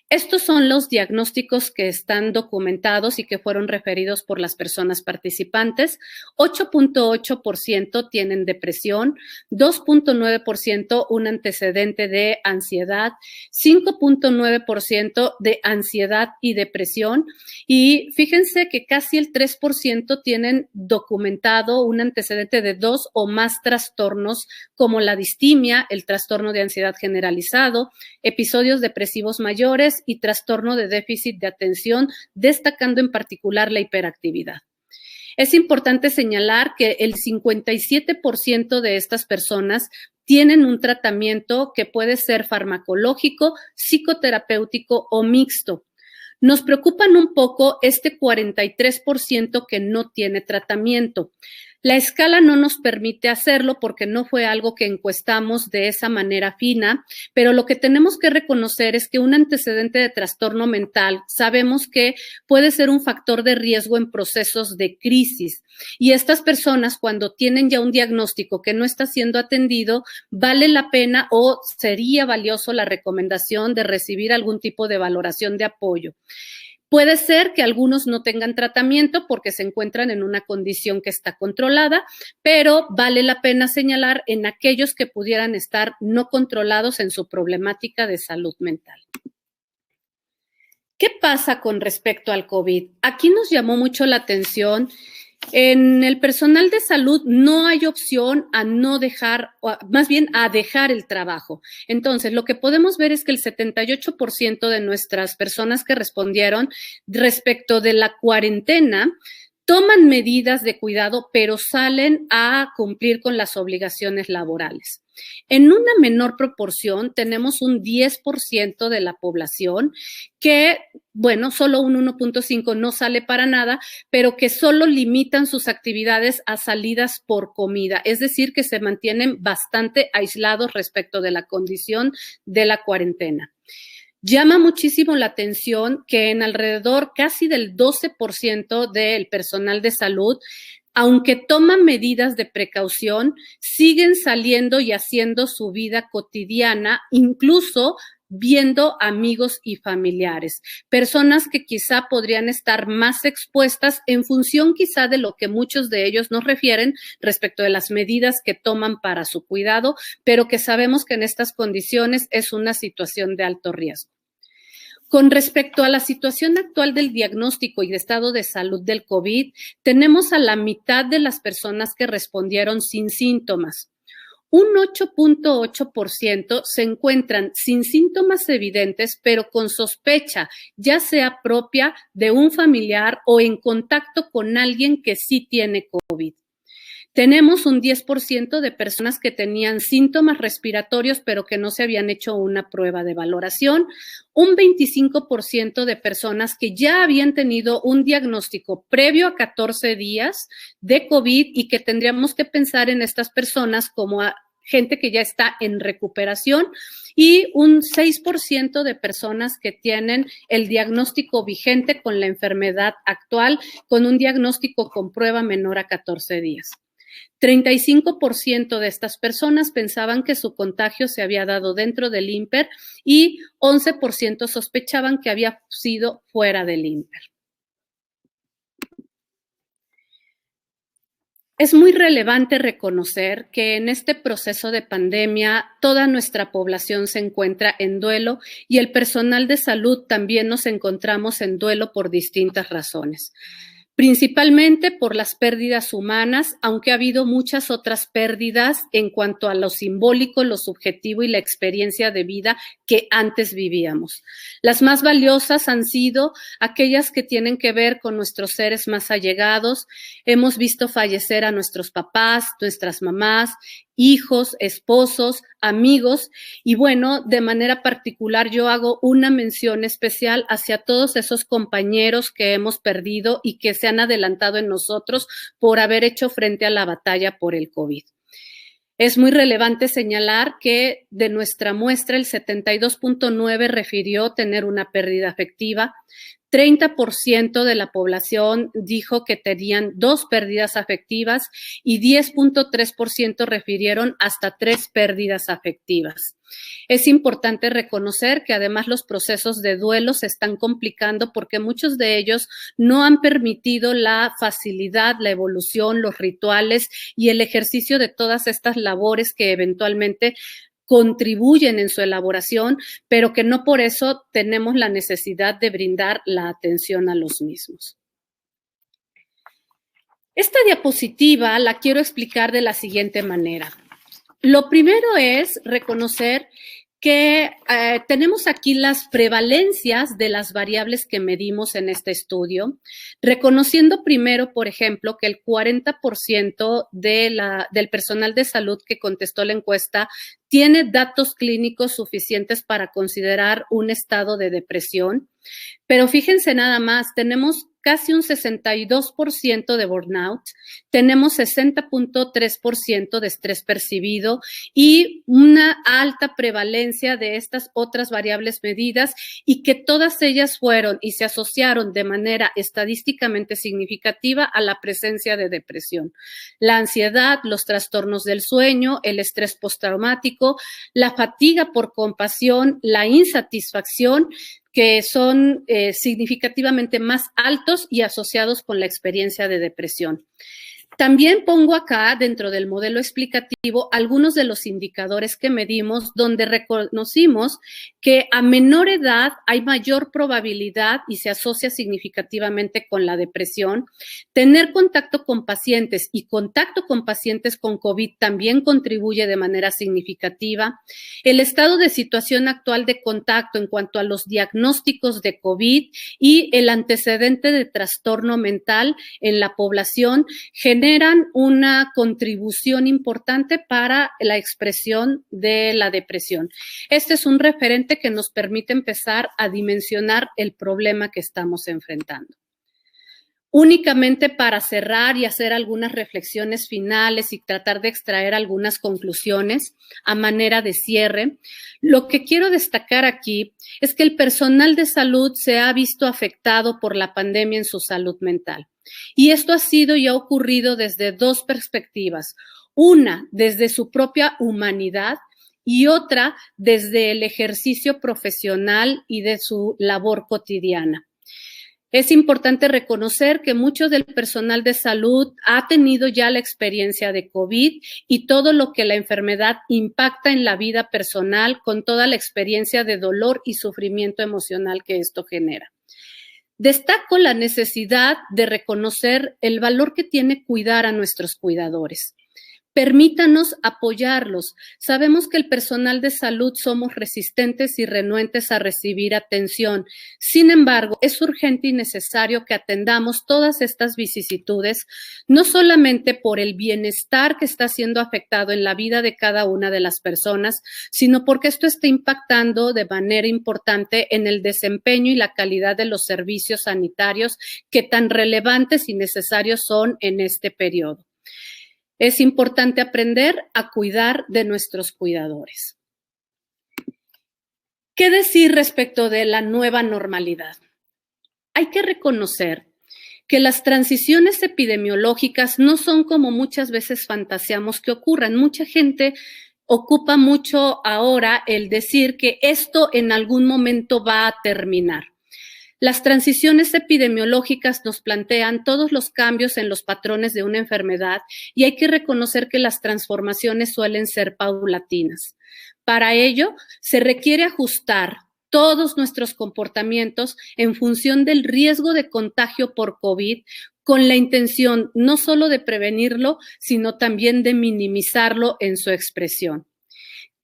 Estos son los diagnósticos que están documentados y que fueron referidos por las personas participantes. 8.8% tienen depresión, 2.9% un antecedente de ansiedad, 5.9% de ansiedad y depresión. Y fíjense que casi el 3% tienen documentado un antecedente de 2 o más trastornos como la distimia, el trastorno de ansiedad generalizado, episodios depresivos mayores y trastorno de déficit de atención, destacando en particular la hiperactividad. Es importante señalar que el 57% de estas personas tienen un tratamiento que puede ser farmacológico, psicoterapéutico o mixto. Nos preocupan un poco este 43% que no tiene tratamiento. La escala no nos permite hacerlo porque no fue algo que encuestamos de esa manera fina, pero lo que tenemos que reconocer es que un antecedente de trastorno mental sabemos que puede ser un factor de riesgo en procesos de crisis. Y estas personas, cuando tienen ya un diagnóstico que no está siendo atendido, vale la pena o sería valioso la recomendación de recibir algún tipo de valoración de apoyo. Puede ser que algunos no tengan tratamiento porque se encuentran en una condición que está controlada, pero vale la pena señalar en aquellos que pudieran estar no controlados en su problemática de salud mental. ¿Qué pasa con respecto al COVID? Aquí nos llamó mucho la atención. En el personal de salud no hay opción a no dejar, o más bien a dejar el trabajo. Entonces, lo que podemos ver es que el 78% de nuestras personas que respondieron respecto de la cuarentena toman medidas de cuidado, pero salen a cumplir con las obligaciones laborales. En una menor proporción tenemos un 10% de la población que, bueno, solo un 1.5 no sale para nada, pero que solo limitan sus actividades a salidas por comida, es decir, que se mantienen bastante aislados respecto de la condición de la cuarentena. Llama muchísimo la atención que en alrededor casi del 12% del personal de salud, aunque toman medidas de precaución, siguen saliendo y haciendo su vida cotidiana, incluso viendo amigos y familiares, personas que quizá podrían estar más expuestas en función quizá de lo que muchos de ellos nos refieren respecto de las medidas que toman para su cuidado, pero que sabemos que en estas condiciones es una situación de alto riesgo. Con respecto a la situación actual del diagnóstico y de estado de salud del COVID, tenemos a la mitad de las personas que respondieron sin síntomas. Un 8.8% se encuentran sin síntomas evidentes, pero con sospecha, ya sea propia de un familiar o en contacto con alguien que sí tiene COVID. Tenemos un 10% de personas que tenían síntomas respiratorios, pero que no se habían hecho una prueba de valoración. Un 25% de personas que ya habían tenido un diagnóstico previo a 14 días de COVID y que tendríamos que pensar en estas personas como a gente que ya está en recuperación, y un 6% de personas que tienen el diagnóstico vigente con la enfermedad actual, con un diagnóstico con prueba menor a 14 días. 35% de estas personas pensaban que su contagio se había dado dentro del INPER y 11% sospechaban que había sido fuera del INPER. Es muy relevante reconocer que en este proceso de pandemia toda nuestra población se encuentra en duelo y el personal de salud también nos encontramos en duelo por distintas razones. Principalmente por las pérdidas humanas, aunque ha habido muchas otras pérdidas en cuanto a lo simbólico, lo subjetivo y la experiencia de vida que antes vivíamos. Las más valiosas han sido aquellas que tienen que ver con nuestros seres más allegados. Hemos visto fallecer a nuestros papás, nuestras mamás, hijos, esposos, amigos, y bueno, de manera particular yo hago una mención especial hacia todos esos compañeros que hemos perdido y que se han adelantado en nosotros por haber hecho frente a la batalla por el COVID. Es muy relevante señalar que de nuestra muestra el 72.9% refirió tener una pérdida afectiva, 30% de la población dijo que tenían 2 pérdidas afectivas y 10.3% refirieron hasta 3 pérdidas afectivas. Es importante reconocer que además los procesos de duelo se están complicando porque muchos de ellos no han permitido la facilidad, la evolución, los rituales y el ejercicio de todas estas labores que eventualmente contribuyen en su elaboración, pero que no por eso tenemos la necesidad de brindar la atención a los mismos. Esta diapositiva la quiero explicar de la siguiente manera. Lo primero es reconocer que tenemos aquí las prevalencias de las variables que medimos en este estudio, reconociendo primero, por ejemplo, que el 40% del personal de salud que contestó la encuesta tiene datos clínicos suficientes para considerar un estado de depresión. Pero fíjense nada más, tenemos casi un 62% de burnout, tenemos 60.3% de estrés percibido y una alta prevalencia de estas otras variables medidas y que todas ellas fueron y se asociaron de manera estadísticamente significativa a la presencia de depresión. La ansiedad, los trastornos del sueño, el estrés postraumático, la fatiga por compasión, la insatisfacción, que son significativamente más altos y asociados con la experiencia de depresión. También pongo acá, dentro del modelo explicativo, algunos de los indicadores que medimos donde reconocimos que a menor edad hay mayor probabilidad y se asocia significativamente con la depresión. Tener contacto con pacientes y contacto con pacientes con COVID también contribuye de manera significativa. El estado de situación actual de contacto en cuanto a los diagnósticos de COVID y el antecedente de trastorno mental en la población generan una contribución importante para la expresión de la depresión. Este es un referente que nos permite empezar a dimensionar el problema que estamos enfrentando. Únicamente para cerrar y hacer algunas reflexiones finales y tratar de extraer algunas conclusiones a manera de cierre, lo que quiero destacar aquí es que el personal de salud se ha visto afectado por la pandemia en su salud mental. Y esto ha sido y ha ocurrido desde dos perspectivas. Una, desde su propia humanidad, y otra, desde el ejercicio profesional y de su labor cotidiana. Es importante reconocer que mucho del personal de salud ha tenido ya la experiencia de COVID y todo lo que la enfermedad impacta en la vida personal con toda la experiencia de dolor y sufrimiento emocional que esto genera. Destaco la necesidad de reconocer el valor que tiene cuidar a nuestros cuidadores. Permítanos apoyarlos. Sabemos que el personal de salud somos resistentes y renuentes a recibir atención. Sin embargo, es urgente y necesario que atendamos todas estas vicisitudes, no solamente por el bienestar que está siendo afectado en la vida de cada una de las personas, sino porque esto está impactando de manera importante en el desempeño y la calidad de los servicios sanitarios que tan relevantes y necesarios son en este periodo. Es importante aprender a cuidar de nuestros cuidadores. ¿Qué decir respecto de la nueva normalidad? Hay que reconocer que las transiciones epidemiológicas no son como muchas veces fantaseamos que ocurran. Mucha gente ocupa mucho ahora el decir que esto en algún momento va a terminar. Las transiciones epidemiológicas nos plantean todos los cambios en los patrones de una enfermedad y hay que reconocer que las transformaciones suelen ser paulatinas. Para ello, se requiere ajustar todos nuestros comportamientos en función del riesgo de contagio por COVID, con la intención no solo de prevenirlo, sino también de minimizarlo en su expresión.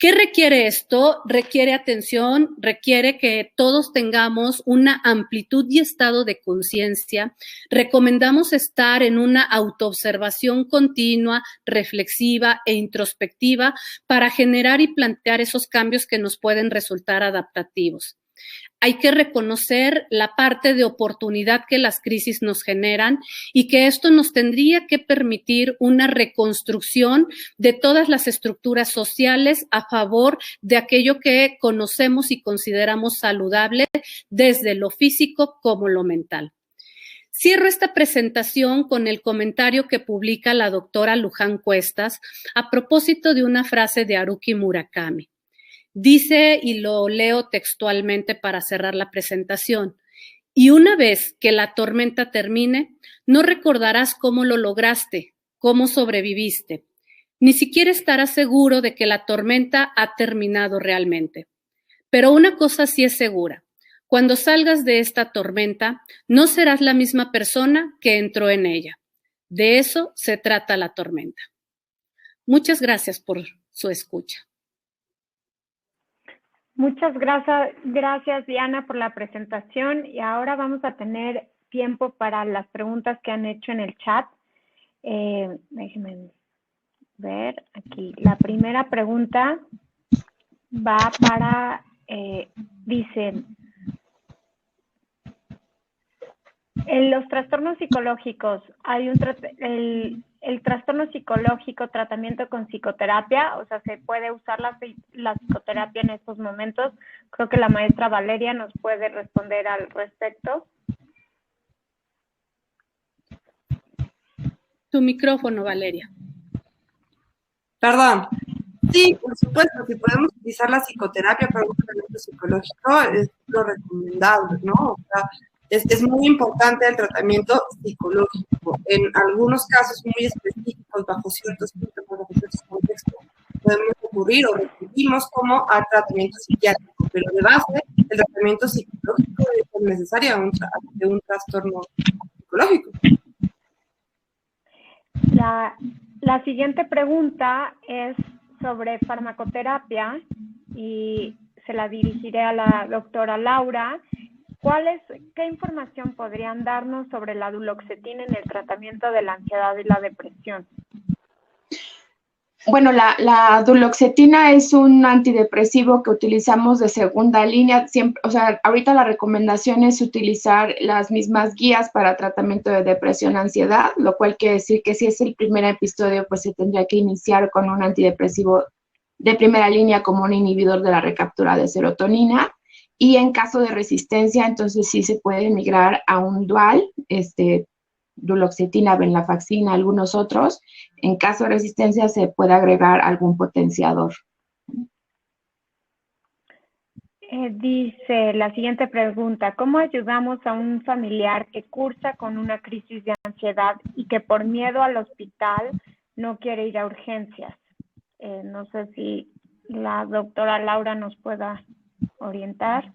¿Qué requiere esto? Requiere atención, requiere que todos tengamos una amplitud y estado de conciencia. Recomendamos estar en una autoobservación continua, reflexiva e introspectiva para generar y plantear esos cambios que nos pueden resultar adaptativos. Hay que reconocer la parte de oportunidad que las crisis nos generan y que esto nos tendría que permitir una reconstrucción de todas las estructuras sociales a favor de aquello que conocemos y consideramos saludable desde lo físico como lo mental. Cierro esta presentación con el comentario que publica la doctora Luján Cuestas a propósito de una frase de Haruki Murakami. Dice, y lo leo textualmente para cerrar la presentación, y una vez que la tormenta termine, no recordarás cómo lo lograste, cómo sobreviviste. Ni siquiera estarás seguro de que la tormenta ha terminado realmente. Pero una cosa sí es segura, cuando salgas de esta tormenta, no serás la misma persona que entró en ella. De eso se trata la tormenta. Muchas gracias por su escucha. Muchas gracias Diana por la presentación y ahora vamos a tener tiempo para las preguntas que han hecho en el chat. Déjenme ver aquí. La primera pregunta va para, dice, en los trastornos psicológicos, hay el trastorno psicológico, tratamiento con psicoterapia, o sea, se puede usar la psicoterapia en estos momentos. Creo que la maestra Valeria nos puede responder al respecto. Tu micrófono, Valeria. Perdón. Sí, por supuesto, si podemos utilizar la psicoterapia para un tratamiento psicológico, es lo recomendable, ¿no? O sea, Es muy importante el tratamiento psicológico. En algunos casos muy específicos, bajo ciertos síntomas, bajo ciertos contextos, podemos recurrir o recurrimos como al tratamiento psiquiátrico, pero de base el tratamiento psicológico es necesario ante un trastorno psicológico. La siguiente pregunta es sobre farmacoterapia y se la dirigiré a la doctora Laura. ¿Qué información podrían darnos sobre la duloxetina en el tratamiento de la ansiedad y la depresión? Bueno, la duloxetina es un antidepresivo que utilizamos de segunda línea. Siempre, o sea, ahorita la recomendación es utilizar las mismas guías para tratamiento de depresión, ansiedad, lo cual quiere decir que si es el primer episodio, pues se tendría que iniciar con un antidepresivo de primera línea como un inhibidor de la recaptura de serotonina. Y en caso de resistencia, entonces sí se puede migrar a un dual, duloxetina, venlafaxina, algunos otros. En caso de resistencia se puede agregar algún potenciador. Dice la siguiente pregunta: ¿cómo ayudamos a un familiar que cursa con una crisis de ansiedad y que por miedo al hospital no quiere ir a urgencias? No sé si la doctora Laura nos pueda orientar.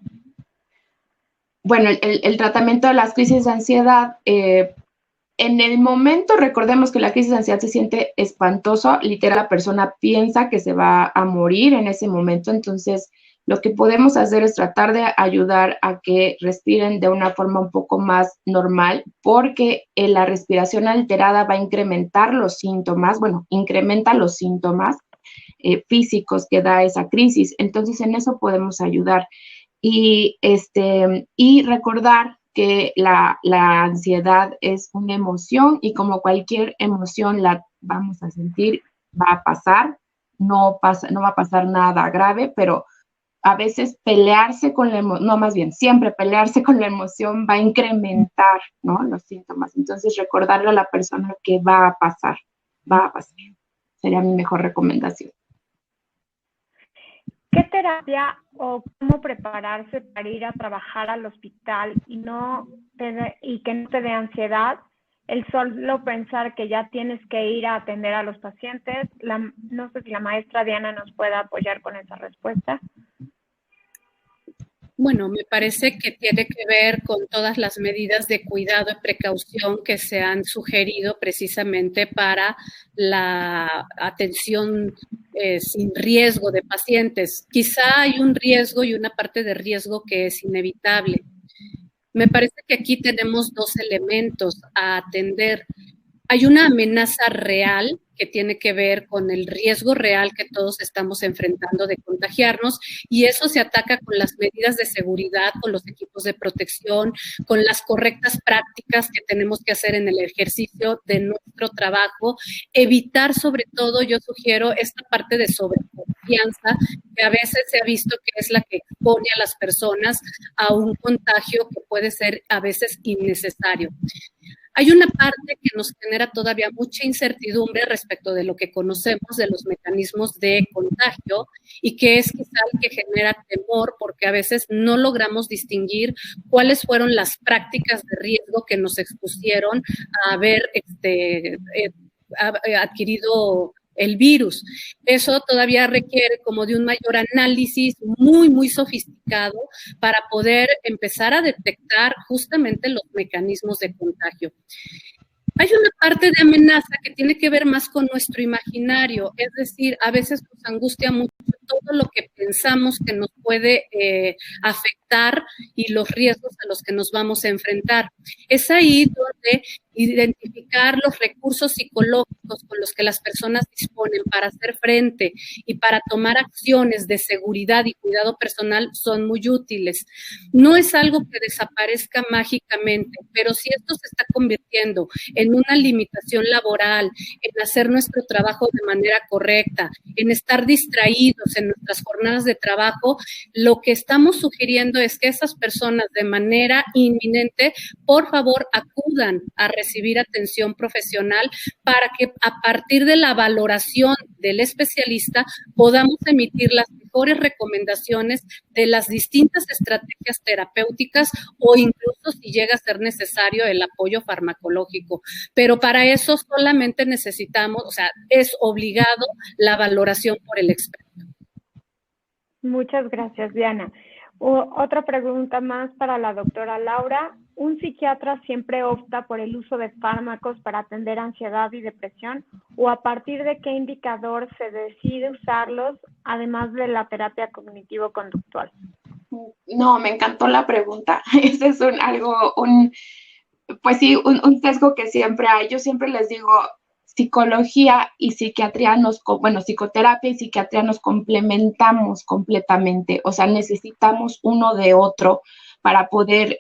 Bueno, el tratamiento de las crisis de ansiedad, en el momento, recordemos que la crisis de ansiedad se siente espantoso, literal, la persona piensa que se va a morir en ese momento, entonces lo que podemos hacer es tratar de ayudar a que respiren de una forma un poco más normal, porque la respiración alterada va a incrementar los síntomas, incrementa los síntomas físicos que da esa crisis, entonces en eso podemos ayudar. Y recordar que la ansiedad es una emoción y como cualquier emoción la vamos a sentir, va a pasar, no va a pasar nada grave, pero a veces pelearse con la emoción, no, más bien, siempre pelearse con la emoción va a incrementar, ¿no?, los síntomas. Entonces, recordarle a la persona que va a pasar. Sería mi mejor recomendación. ¿Qué terapia o cómo prepararse para ir a trabajar al hospital y que no te dé ansiedad? El solo pensar que ya tienes que ir a atender a los pacientes. No sé si la maestra Diana nos pueda apoyar con esa respuesta. Bueno, me parece que tiene que ver con todas las medidas de cuidado y precaución que se han sugerido precisamente para la atención sin riesgo de pacientes. Quizá hay un riesgo y una parte de riesgo que es inevitable. Me parece que aquí tenemos dos elementos a atender. Hay una amenaza real que tiene que ver con el riesgo real que todos estamos enfrentando de contagiarnos, y eso se ataca con las medidas de seguridad, con los equipos de protección, con las correctas prácticas que tenemos que hacer en el ejercicio de nuestro trabajo. Evitar, sobre todo, yo sugiero esta parte de sobreconfianza, que a veces se ha visto que es la que expone a las personas a un contagio que puede ser a veces innecesario. Hay una parte que nos genera todavía mucha incertidumbre respecto de lo que conocemos de los mecanismos de contagio y que es quizá el que genera temor porque a veces no logramos distinguir cuáles fueron las prácticas de riesgo que nos expusieron a haber adquirido el virus. Eso todavía requiere como de un mayor análisis muy, muy sofisticado para poder empezar a detectar justamente los mecanismos de contagio. Hay una parte de amenaza que tiene que ver más con nuestro imaginario, es decir, a veces nos angustia mucho todo lo que pensamos que nos puede afectar y los riesgos a los que nos vamos a enfrentar. Es ahí donde identificar los recursos psicológicos con los que las personas disponen para hacer frente y para tomar acciones de seguridad y cuidado personal son muy útiles. No es algo que desaparezca mágicamente, pero si esto se está convirtiendo en una limitación laboral, en hacer nuestro trabajo de manera correcta, en estar distraídos en nuestras jornadas de trabajo, lo que estamos sugiriendo es que esas personas de manera inminente, por favor, acudan a recibir atención profesional para que a partir de la valoración del especialista podamos emitir las mejores mejores recomendaciones de las distintas estrategias terapéuticas o incluso si llega a ser necesario el apoyo farmacológico. Pero para eso solamente necesitamos, o sea, es obligado la valoración por el experto. Muchas gracias, Diana. Otra pregunta más para la doctora Laura. ¿Un psiquiatra siempre opta por el uso de fármacos para atender ansiedad y depresión? ¿O a partir de qué indicador se decide usarlos, además de la terapia cognitivo-conductual? No, me encantó la pregunta. Ese es un sesgo que siempre hay. Yo siempre les digo, psicología y psiquiatría psicoterapia y psiquiatría nos complementamos completamente. O sea, necesitamos uno de otro para poder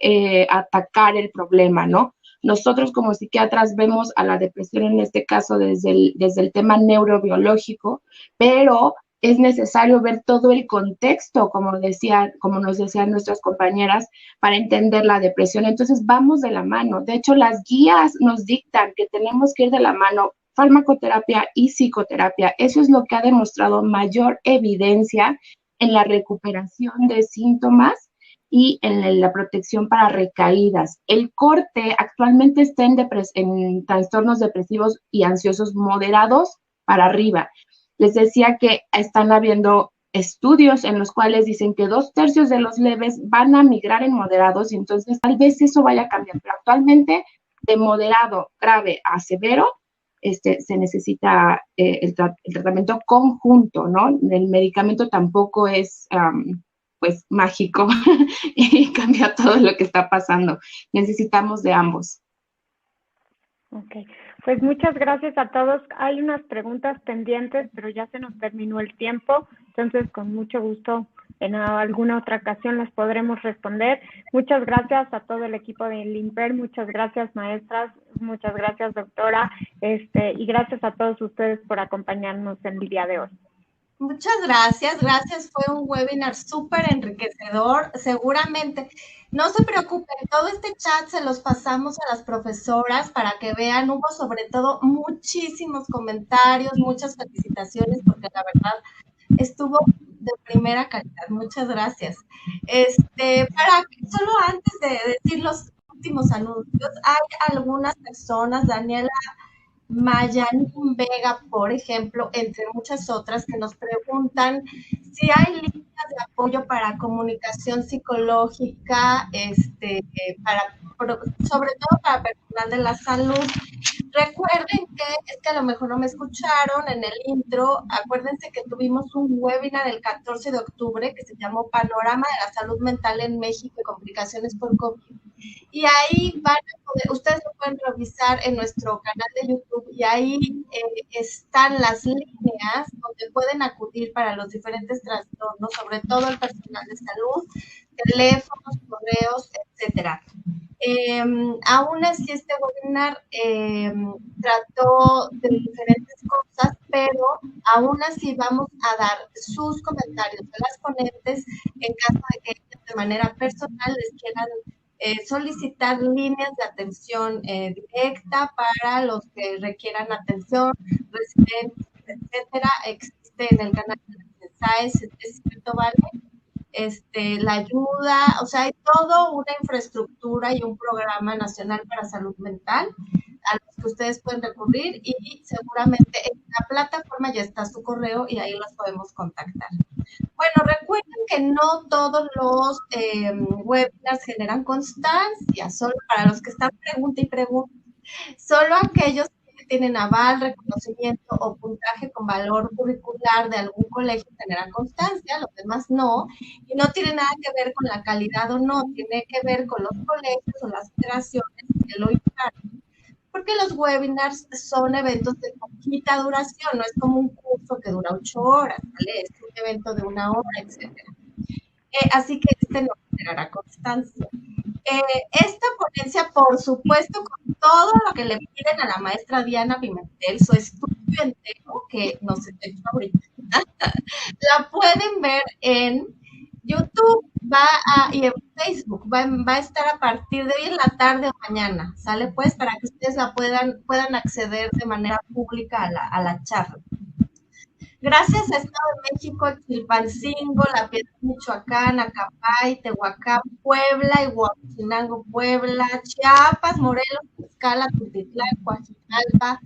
atacar el problema, ¿no? Nosotros como psiquiatras vemos a la depresión en este caso desde el tema neurobiológico, pero es necesario ver todo el contexto, como nos decían nuestras compañeras, para entender la depresión. Entonces vamos de la mano. De hecho, las guías nos dictan que tenemos que ir de la mano farmacoterapia y psicoterapia. Eso es lo que ha demostrado mayor evidencia en la recuperación de síntomas y en la protección para recaídas. El corte actualmente está en trastornos depresivos y ansiosos moderados para arriba. Les decía que están habiendo estudios en los cuales dicen que 2/3 de los leves van a migrar en moderados y entonces tal vez eso vaya a cambiar, pero actualmente de moderado, grave a severo se necesita el tratamiento conjunto, ¿no? El medicamento tampoco es pues mágico y cambia todo lo que está pasando. Necesitamos de ambos. Ok, pues muchas gracias a todos. Hay unas preguntas pendientes, pero ya se nos terminó el tiempo, entonces con mucho gusto en alguna otra ocasión las podremos responder. Muchas gracias a todo el equipo del INPER, muchas gracias maestras, muchas gracias doctora, y gracias a todos ustedes por acompañarnos en el día de hoy. Muchas gracias, fue un webinar súper enriquecedor, seguramente. No se preocupen, todo este chat se los pasamos a las profesoras para que vean, hubo sobre todo muchísimos comentarios, muchas felicitaciones, porque la verdad estuvo de primera calidad. Muchas gracias. Solo antes de decir los últimos anuncios, hay algunas personas, Daniela Mayanín Vega, por ejemplo, entre muchas otras, que nos preguntan si hay líneas de apoyo para comunicación psicológica, sobre todo para personal de la salud. Recuerden que a lo mejor no me escucharon en el intro, acuérdense que tuvimos un webinar el 14 de octubre que se llamó Panorama de la Salud Mental en México y Complicaciones por COVID. Y ahí van a poder, ustedes lo pueden revisar en nuestro canal de YouTube y ahí están las líneas donde pueden acudir para los diferentes trastornos, sobre todo el personal de salud, teléfonos, correos, etcétera. Aún así, este webinar trató de diferentes cosas, pero aún así vamos a dar sus comentarios de las ponentes en caso de que de manera personal les quieran solicitar líneas de atención directa para los que requieran atención, residentes, etcétera. Existe en el canal de SAES, es cierto, ¿vale? La ayuda, o sea, hay toda una infraestructura y un programa nacional para salud mental a los que ustedes pueden recurrir y seguramente en la plataforma ya está su correo y ahí los podemos contactar. Bueno, recuerden que no todos los webinars generan constancia, solo para los que están pregunta y pregunta, solo aquellos que tienen aval, reconocimiento o puntaje con valor curricular de algún colegio generan constancia, los demás no, y no tiene nada que ver con la calidad o no, tiene que ver con los colegios o las federaciones que lo imparten, porque los webinars son eventos de poquita duración, no es como un curso que dura 8 horas, ¿vale? Es un evento de 1 hora, etc. Así que no generará constancia. Esta ponencia, por supuesto, con todo lo que le piden a la maestra Diana Pimentel, su estudio entero, que nos está hecho ahorita, la pueden ver en YouTube y en Facebook. Va a estar a partir de hoy en la tarde o mañana, ¿sale? Pues para que ustedes la puedan acceder de manera pública a la charla. Gracias a Estado de México, Chilpancingo, La Piedad, Michoacán, Acapay, Tehuacán, Puebla, Huachinango, Puebla, Chiapas, Morelos, Tlaxcala, Tultitlán, Coajimalpa,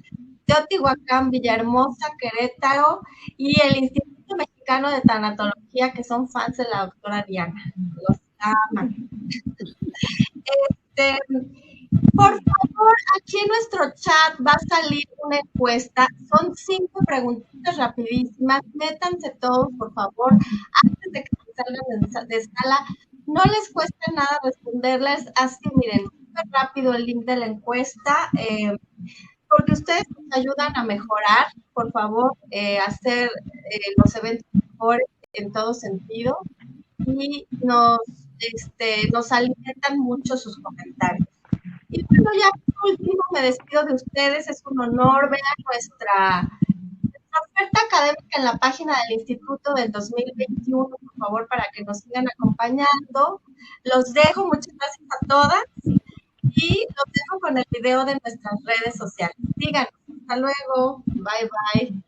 Teotihuacán, Villahermosa, Querétaro y el Instituto Mexicano de Tanatología, que son fans de la doctora Diana. Los aman. Por favor, aquí en nuestro chat va a salir una encuesta. Son 5 preguntitas rapidísimas. Métanse todos, por favor, antes de que salgan de sala. No les cuesta nada responderles. Así, miren, súper rápido el link de la encuesta, porque ustedes nos ayudan a mejorar, por favor, hacer los eventos mejores en todo sentido y nos alimentan mucho sus comentarios. Y bueno, ya por último me despido de ustedes, es un honor. Vean nuestra oferta académica en la página del Instituto del 2021, por favor, para que nos sigan acompañando. Los dejo, muchas gracias a todas y los dejo con el video de nuestras redes sociales. Síganos, hasta luego, bye bye.